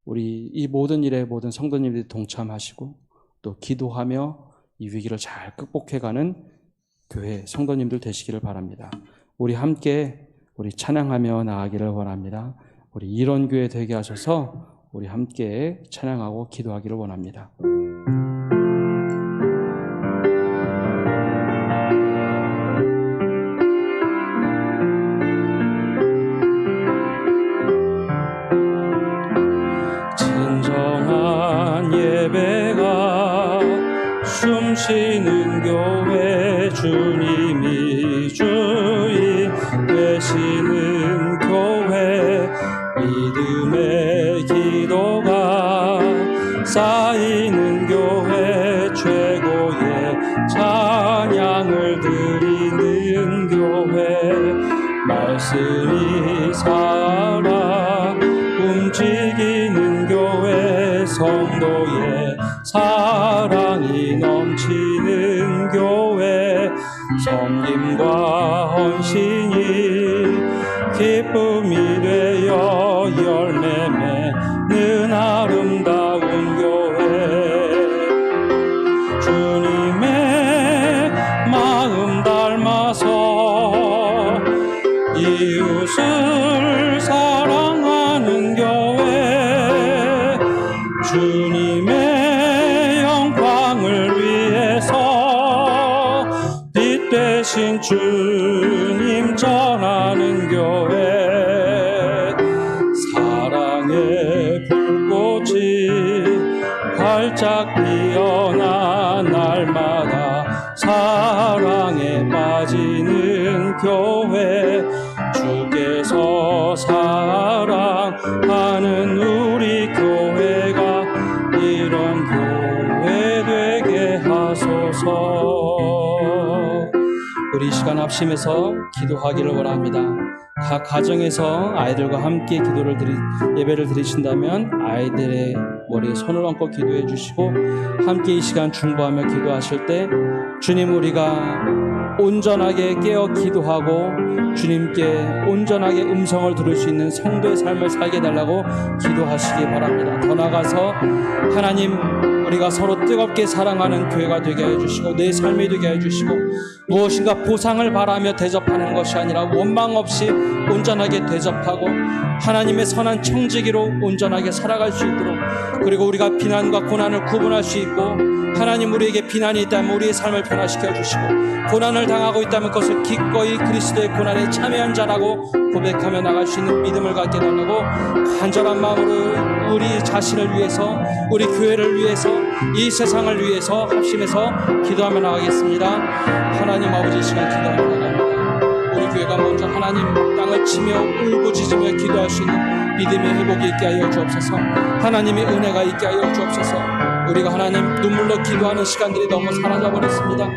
우리 이 모든 일에 모든 성도님들이 동참하시고 또 기도하며 이 위기를 잘 극복해가는 교회 성도님들 되시기를 바랍니다. 우리 함께 우리 찬양하며 나아가기를 원합니다. 우리 이런 교회 되게 하셔서 우리 함께 찬양하고 기도하기를 원합니다. 진정한 예배가 숨쉬는 교회, 주님이 주인 되시는 교회, 믿음의 기도가 쌓이는 교회, 최고의 찬양을 드리는 교회, 말씀이 살아 움직이는 교회, 성도의 사랑이 넘치는 교회, 섬김과 헌신이 기쁨이 되어 열매 맺는 아름다운 교회, 주님의 마음 닮아서 이웃을 사랑하는 교회, 주님의 영광을 위해서 빛 대신 주님 전하는 교회, 사랑의 불꽃이 활짝 피어나 날마다 사랑에 빠지는 교회, 주께서 사랑하는 우리 교회가 이런 교회 되게 하소서. 우리 이 시간 합심해서 기도하기를 원합니다. 각 가정에서 아이들과 함께 예배를 드리신다면 아이들의 머리에 손을 얹고 기도해 주시고, 함께 이 시간 중보하며 기도하실 때 주님, 우리가 온전하게 깨어 기도하고 주님께 온전하게 음성을 들을 수 있는 성도의 삶을 살게 해달라고 기도하시기 바랍니다. 더 나아가서 하나님, 우리가 서로 뜨겁게 사랑하는 교회가 되게 해주시고 내 삶이 되게 해주시고, 무엇인가 보상을 바라며 대접하는 것이 아니라 원망 없이 온전하게 대접하고 하나님의 선한 청지기로 온전하게 살아갈 수 있도록, 그리고 우리가 비난과 고난을 구분할 수 있고, 하나님 우리에게 비난이 있다면 우리의 삶을 변화시켜 주시고, 고난을 당하고 있다면 그것을 기꺼이 그리스도의 고난에 참여한 자라고 고백하며 나갈 수 있는 믿음을 갖게 해달라고 간절한 마음으로 우리 자신을 위해서, 우리 교회를 위해서, 이 세상을 위해서 합심해서 기도하며 나가겠습니다. 하나님 아버지, 이 시간 기도하며 나갑니다. 우리 교회가 먼저 하나님 땅을 치며 울부짖으며 기도할 수 있는 믿음의 회복이 있게 하여 주옵소서. 하나님의 은혜가 있게 하여 주옵소서. 우리가 하나님 눈물로 기도하는 시간들이 너무 사라져버렸습니다.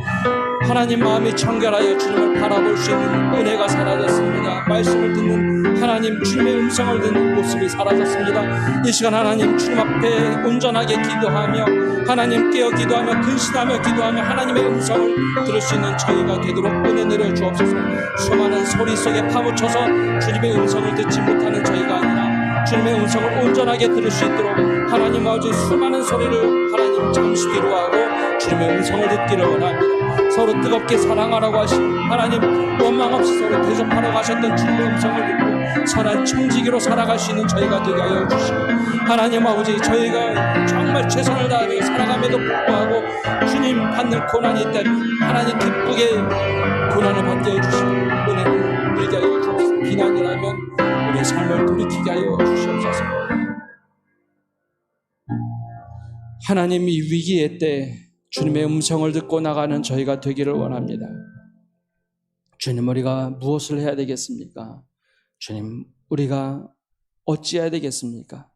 하나님 마음이 청결하여 주님을 바라볼 수 있는 은혜가 사라졌습니다. 말씀을 듣는 하나님, 주님의 음성을 듣는 모습이 사라졌습니다. 이 시간 하나님 주님 앞에 온전하게 기도하며 하나님 깨어 기도하며 근신하며 기도하며 하나님의 음성을 들을 수 있는 저희가 되도록 은혜 내려 주옵소서. 수많은 소리 속에 파묻혀서 주님의 음성을 듣지 못하는 저희가 아니라 주님의 음성을 온전하게 들을 수 있도록 하나님 아버지 수많은 소리를 하나님 잠시 뒤로 하고 주님의 음성을 듣기를 원합니다. 서로 뜨겁게 사랑하라고 하신 하나님, 원망 없이 서로 대접하라고 하셨던 주님의 음성을 듣고 선한 청지기로 살아갈 수 있는 저희가 되게 하여 주시고, 하나님 아버지, 저희가 정말 최선을 다하며 살아감에도 불구하고 주님 받는 고난이 있다면 하나님 기쁘게 고난을 받게 해주시고 은혜를 누리게 하여 주옵소서. 비난이라면 우리의 삶을 돌이키게 하여 주시옵소서. 하나님이 위기의 때 주님의 음성을 듣고 나가는 저희가 되기를 원합니다. 주님, 우리가 무엇을 해야 되겠습니까? 주님, 우리가 어찌해야 되겠습니까?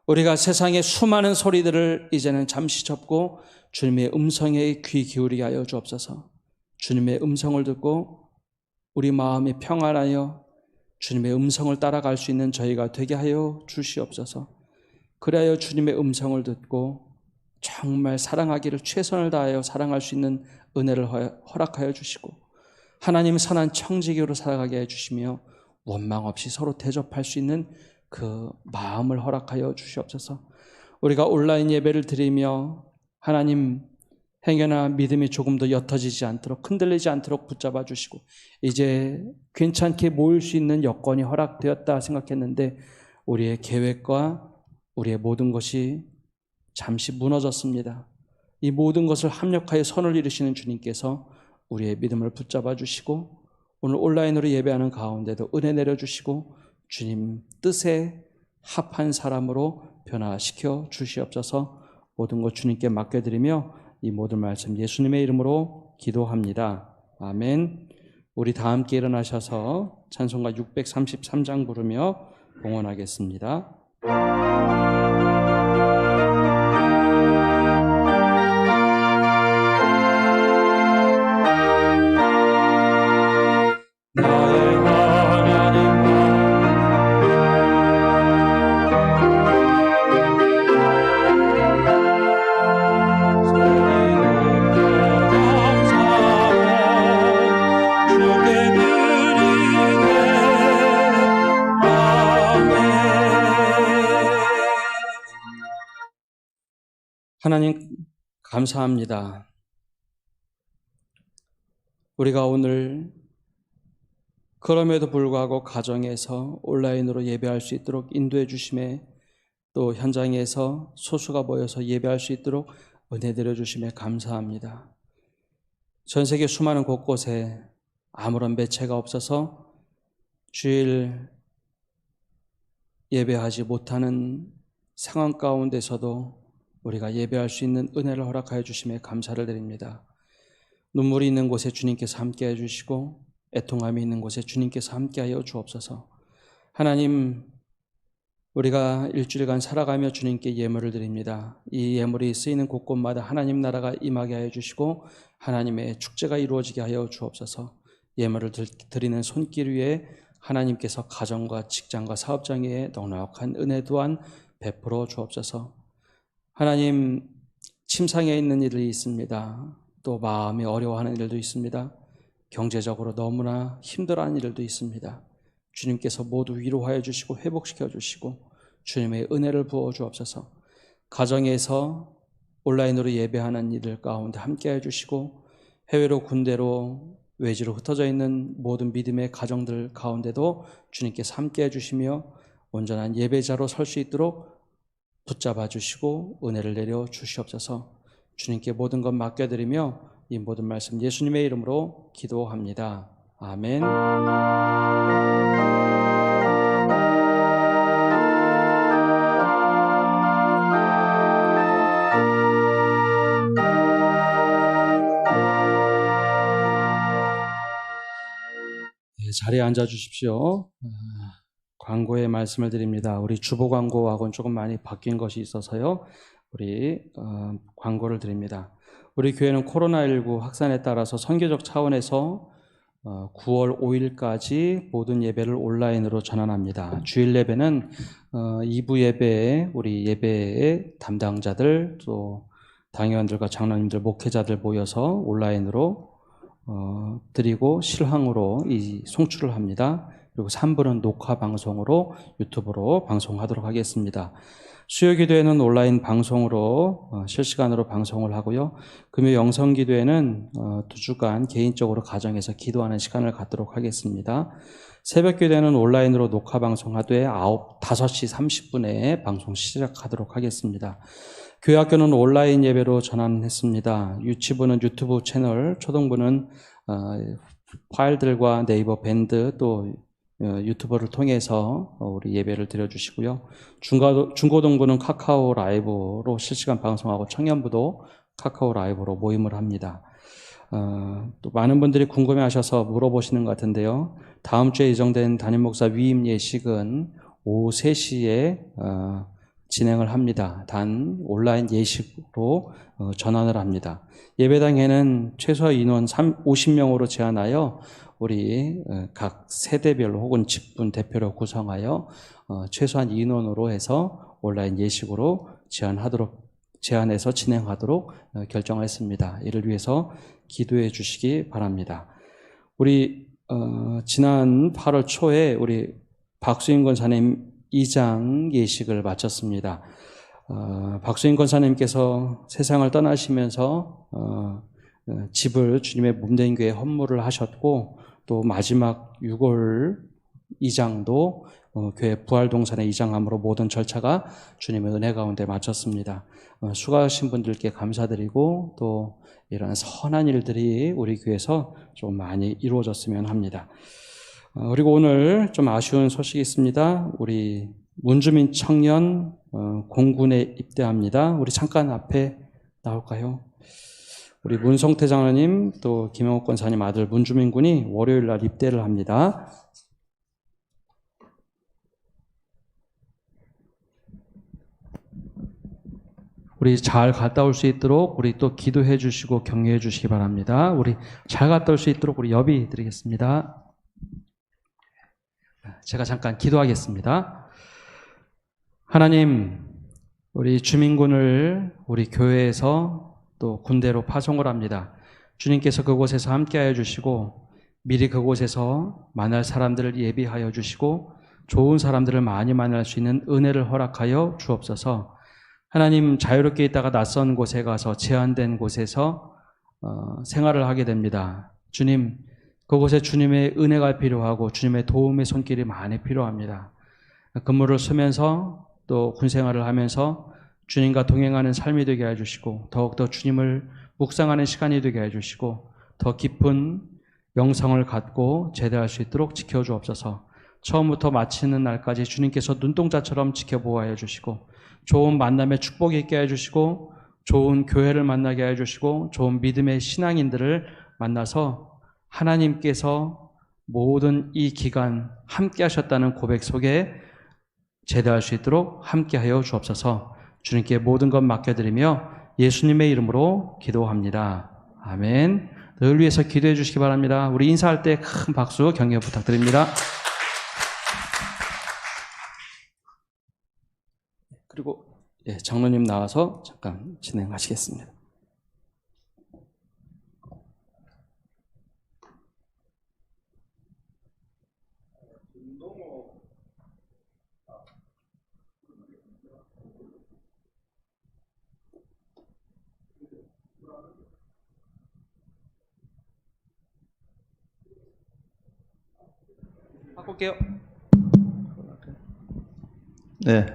우리가 세상의 수많은 소리들을 이제는 잠시 접고 주님의 음성에 귀 기울이게 하여 주옵소서. 주님의 음성을 듣고 우리 마음이 평안하여 주님의 음성을 따라갈 수 있는 저희가 되게 하여 주시옵소서. 그래야 주님의 음성을 듣고 정말 사랑하기를 최선을 다하여 사랑할 수 있는 은혜를 허락하여 주시고 하나님 선한 청지기로 살아가게 해주시며 원망 없이 서로 대접할 수 있는 그 마음을 허락하여 주시옵소서. 우리가 온라인 예배를 드리며 하나님 행여나 믿음이 조금 더 옅어지지 않도록, 흔들리지 않도록 붙잡아 주시고 이제 괜찮게 모일 수 있는 여건이 허락되었다 생각했는데 우리의 계획과 우리의 모든 것이 잠시 무너졌습니다. 이 모든 것을 합력하여 선을 이루시는 주님께서 우리의 믿음을 붙잡아 주시고 오늘 온라인으로 예배하는 가운데도 은혜 내려주시고 주님 뜻에 합한 사람으로 변화시켜 주시옵소서. 모든 것 주님께 맡겨드리며 이 모든 말씀 예수님의 이름으로 기도합니다. 아멘. 우리 다 함께 일어나셔서 찬송가 633장 부르며 봉헌하겠습니다. 나의 하나님 하나님 감사합니다. 우리가 오늘 그럼에도 불구하고 가정에서 온라인으로 예배할 수 있도록 인도해 주심에 또 현장에서 소수가 모여서 예배할 수 있도록 은혜 드려 주심에 감사합니다. 전 세계 수많은 곳곳에 아무런 매체가 없어서 주일 예배하지 못하는 상황 가운데서도 우리가 예배할 수 있는 은혜를 허락하여 주심에 감사를 드립니다. 눈물이 있는 곳에 주님께서 함께해 주시고 애통함이 있는 곳에 주님께서 함께하여 주옵소서. 하나님, 우리가 일주일간 살아가며 주님께 예물을 드립니다. 이 예물이 쓰이는 곳곳마다 하나님 나라가 임하게 하여 주시고 하나님의 축제가 이루어지게 하여 주옵소서. 예물을 드리는 손길 위에 하나님께서 가정과 직장과 사업장에 넉넉한 은혜 또한 베풀어 주옵소서. 하나님, 침상에 있는 이들이 있습니다. 또 마음이 어려워하는 일도 있습니다. 경제적으로 너무나 힘들어하는 일도 있습니다. 주님께서 모두 위로하여 주시고 회복시켜 주시고 주님의 은혜를 부어 주옵소서. 가정에서 온라인으로 예배하는 이들 가운데 함께해 주시고 해외로 군대로 외지로 흩어져 있는 모든 믿음의 가정들 가운데도 주님께서 함께해 주시며 온전한 예배자로 설 수 있도록 붙잡아 주시고 은혜를 내려 주시옵소서. 주님께 모든 것 맡겨드리며 이 모든 말씀 예수님의 이름으로 기도합니다. 아멘. 네, 자리에 앉아 주십시오. 광고의 말씀을 드립니다. 우리 주보 광고하고는 조금 많이 바뀐 것이 있어서요. 우리 광고를 드립니다. 우리 교회는 코로나19 확산에 따라서 선교적 차원에서 9월 5일까지 모든 예배를 온라인으로 전환합니다. 주일 예배는 2부 예배에 우리 예배의 담당자들 또 당회원들과 장로님들 목회자들 모여서 온라인으로 드리고 실황으로 이 송출을 합니다. 그리고 3부는 녹화 방송으로 유튜브로 방송하도록 하겠습니다. 수요 기도회는 온라인 방송으로 실시간으로 방송을 하고요. 금요 영성 기도회는 2주간 개인적으로 가정에서 기도하는 시간을 갖도록 하겠습니다. 새벽 기도회는 온라인으로 녹화 방송하되 5시 30분에 방송 시작하도록 하겠습니다. 교회 학교는 온라인 예배로 전환했습니다. 유치부는 유튜브 채널, 초등부는 파일들과 네이버 밴드 또 유튜버를 통해서 우리 예배를 드려주시고요. 중고등부는 카카오 라이브로 실시간 방송하고 청년부도 카카오 라이브로 모임을 합니다. 또 많은 분들이 궁금해하셔서 물어보시는 것 같은데요. 다음 주에 예정된 담임목사 위임 예식은 오후 3시에 진행을 합니다. 단 온라인 예식으로 전환을 합니다. 예배당에는 최소 인원 50명으로 제한하여 우리 각 세대별로 혹은 직분 대표로 구성하여 최소한 인원으로 해서 온라인 예식으로 제안해서 진행하도록 결정했습니다. 이를 위해서 기도해 주시기 바랍니다. 우리 지난 8월 초에 우리 박수인 권사님 2장 예식을 마쳤습니다. 박수인 권사님께서 세상을 떠나시면서 집을 주님의 몸된 교회에 헌물을 하셨고 또 마지막 6월 2장도 교회 부활동산에 이장함으로 모든 절차가 주님의 은혜 가운데 마쳤습니다. 수고하신 분들께 감사드리고 또 이런 선한 일들이 우리 교회에서 좀 많이 이루어졌으면 합니다. 그리고 오늘 좀 아쉬운 소식이 있습니다. 우리 문주민 청년 공군에 입대합니다. 우리 잠깐 앞에 나올까요? 우리 문성태 장로님 또 김영옥 권사님 아들 문주민 군이 월요일 날 입대를 합니다. 우리 잘 갔다 올 수 있도록 우리 또 기도해 주시고 격려해 주시기 바랍니다. 우리 잘 갔다 올 수 있도록 우리 여비 드리겠습니다. 제가 잠깐 기도하겠습니다. 하나님, 우리 주민군을 우리 교회에서 또 군대로 파송을 합니다. 주님께서 그곳에서 함께하여 주시고 미리 그곳에서 만날 사람들을 예비하여 주시고 좋은 사람들을 많이 만날 수 있는 은혜를 허락하여 주옵소서. 하나님, 자유롭게 있다가 낯선 곳에 가서 제한된 곳에서 생활을 하게 됩니다. 주님, 그곳에 주님의 은혜가 필요하고 주님의 도움의 손길이 많이 필요합니다. 근무를 쓰면서 또 군생활을 하면서 주님과 동행하는 삶이 되게 해주시고 더욱더 주님을 묵상하는 시간이 되게 해주시고 더 깊은 영성을 갖고 제대할 수 있도록 지켜주옵소서. 처음부터 마치는 날까지 주님께서 눈동자처럼 지켜보아해 주시고 좋은 만남의 축복이 있게 해주시고 좋은 교회를 만나게 해주시고 좋은 믿음의 신앙인들을 만나서 하나님께서 모든 이 기간 함께 하셨다는 고백 속에 제대할 수 있도록 함께하여 주옵소서. 주님께 모든 것 맡겨드리며 예수님의 이름으로 기도합니다. 아멘. 늘 위해서 기도해 주시기 바랍니다. 우리 인사할 때 큰 박수 격려 부탁드립니다. 그리고 장로님 나와서 잠깐 진행하시겠습니다. 바꿀게요. 네.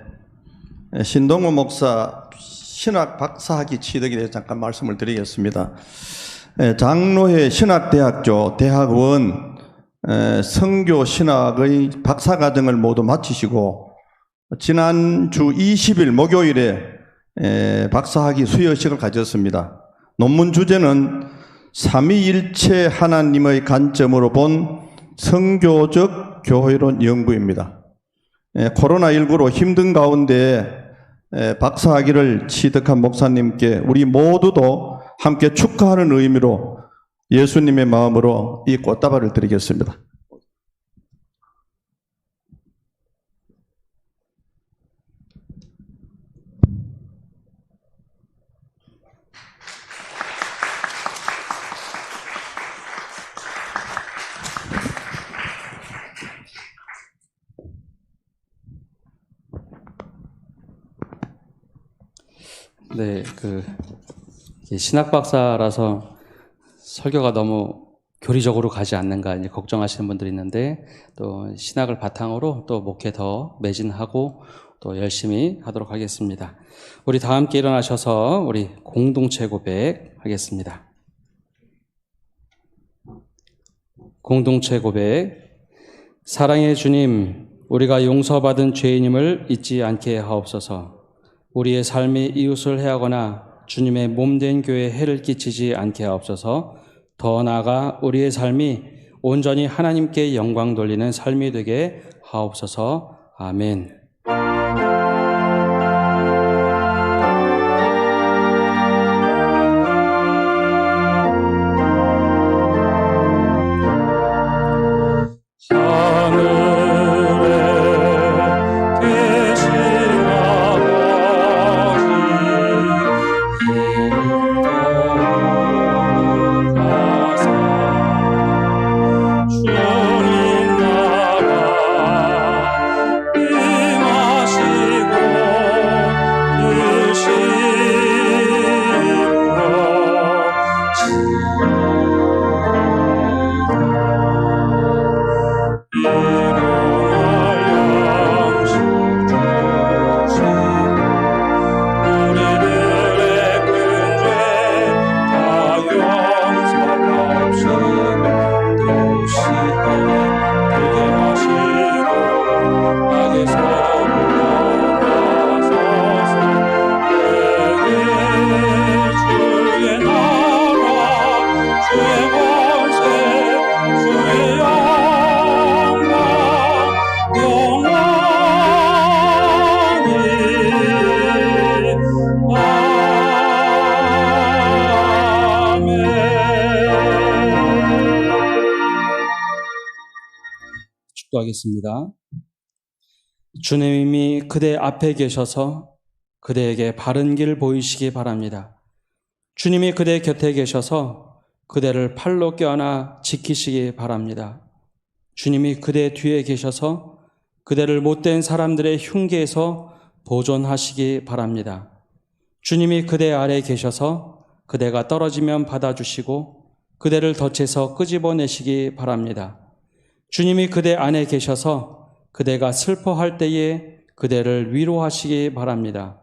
신동호 목사 신학 박사학위 취득에 대해서 잠깐 말씀을 드리겠습니다. 장로회 신학대학교 대학원 성교 신학의 박사과정을 모두 마치시고 지난주 20일 목요일에 박사학위 수여식을 가졌습니다. 논문 주제는 삼위일체 하나님의 관점으로 본 성교적 교회론 연구입니다. 코로나19로 힘든 가운데 박사학위를 취득한 목사님께 우리 모두도 함께 축하하는 의미로 예수님의 마음으로 이 꽃다발을 드리겠습니다. 네, 이게 신학 박사라서 설교가 너무 교리적으로 가지 않는가 이제 걱정하시는 분들이 있는데, 또 신학을 바탕으로 또 목회 더 매진하고 또 열심히 하도록 하겠습니다. 우리 다 함께 일어나셔서 우리 공동체 고백 하겠습니다. 공동체 고백. 사랑의 주님, 우리가 용서받은 죄인임을 잊지 않게 하옵소서. 우리의 삶이 이웃을 해하거나 주님의 몸된 교회에 해를 끼치지 않게 하옵소서. 더 나아가 우리의 삶이 온전히 하나님께 영광 돌리는 삶이 되게 하옵소서. 아멘. 기도하겠습니다. 주님이 그대 앞에 계셔서 그대에게 바른 길 보이시기 바랍니다. 주님이 그대 곁에 계셔서 그대를 팔로 껴안아 지키시기 바랍니다. 주님이 그대 뒤에 계셔서 그대를 못된 사람들의 흉계에서 보존하시기 바랍니다. 주님이 그대 아래 계셔서 그대가 떨어지면 받아주시고 그대를 덫에서 끄집어내시기 바랍니다. 주님이 그대 안에 계셔서 그대가 슬퍼할 때에 그대를 위로하시기 바랍니다.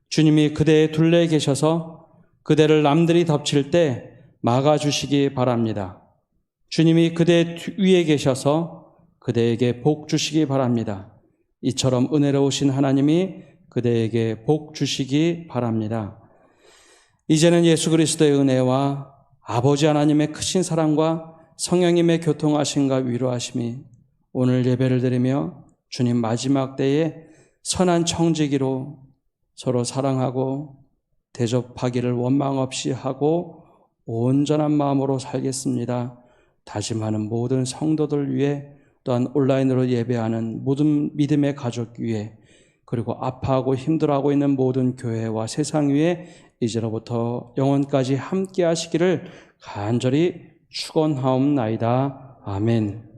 주님이 그대의 둘레에 계셔서 그대를 남들이 덮칠 때 막아주시기 바랍니다. 주님이 그대 위에 계셔서 그대에게 복 주시기 바랍니다. 이처럼 은혜로우신 하나님이 그대에게 복 주시기 바랍니다. 이제는 예수 그리스도의 은혜와 아버지 하나님의 크신 사랑과 성령님의 교통하심과 위로하심이 오늘 예배를 드리며 주님 마지막 때에 선한 청지기로 서로 사랑하고 대접하기를 원망 없이 하고 온전한 마음으로 살겠습니다. 다짐하는 모든 성도들 위해, 또한 온라인으로 예배하는 모든 믿음의 가족 위해, 그리고 아파하고 힘들어하고 있는 모든 교회와 세상 위에 이제로부터 영원까지 함께 하시기를 간절히 축원하옵나이다. 아멘.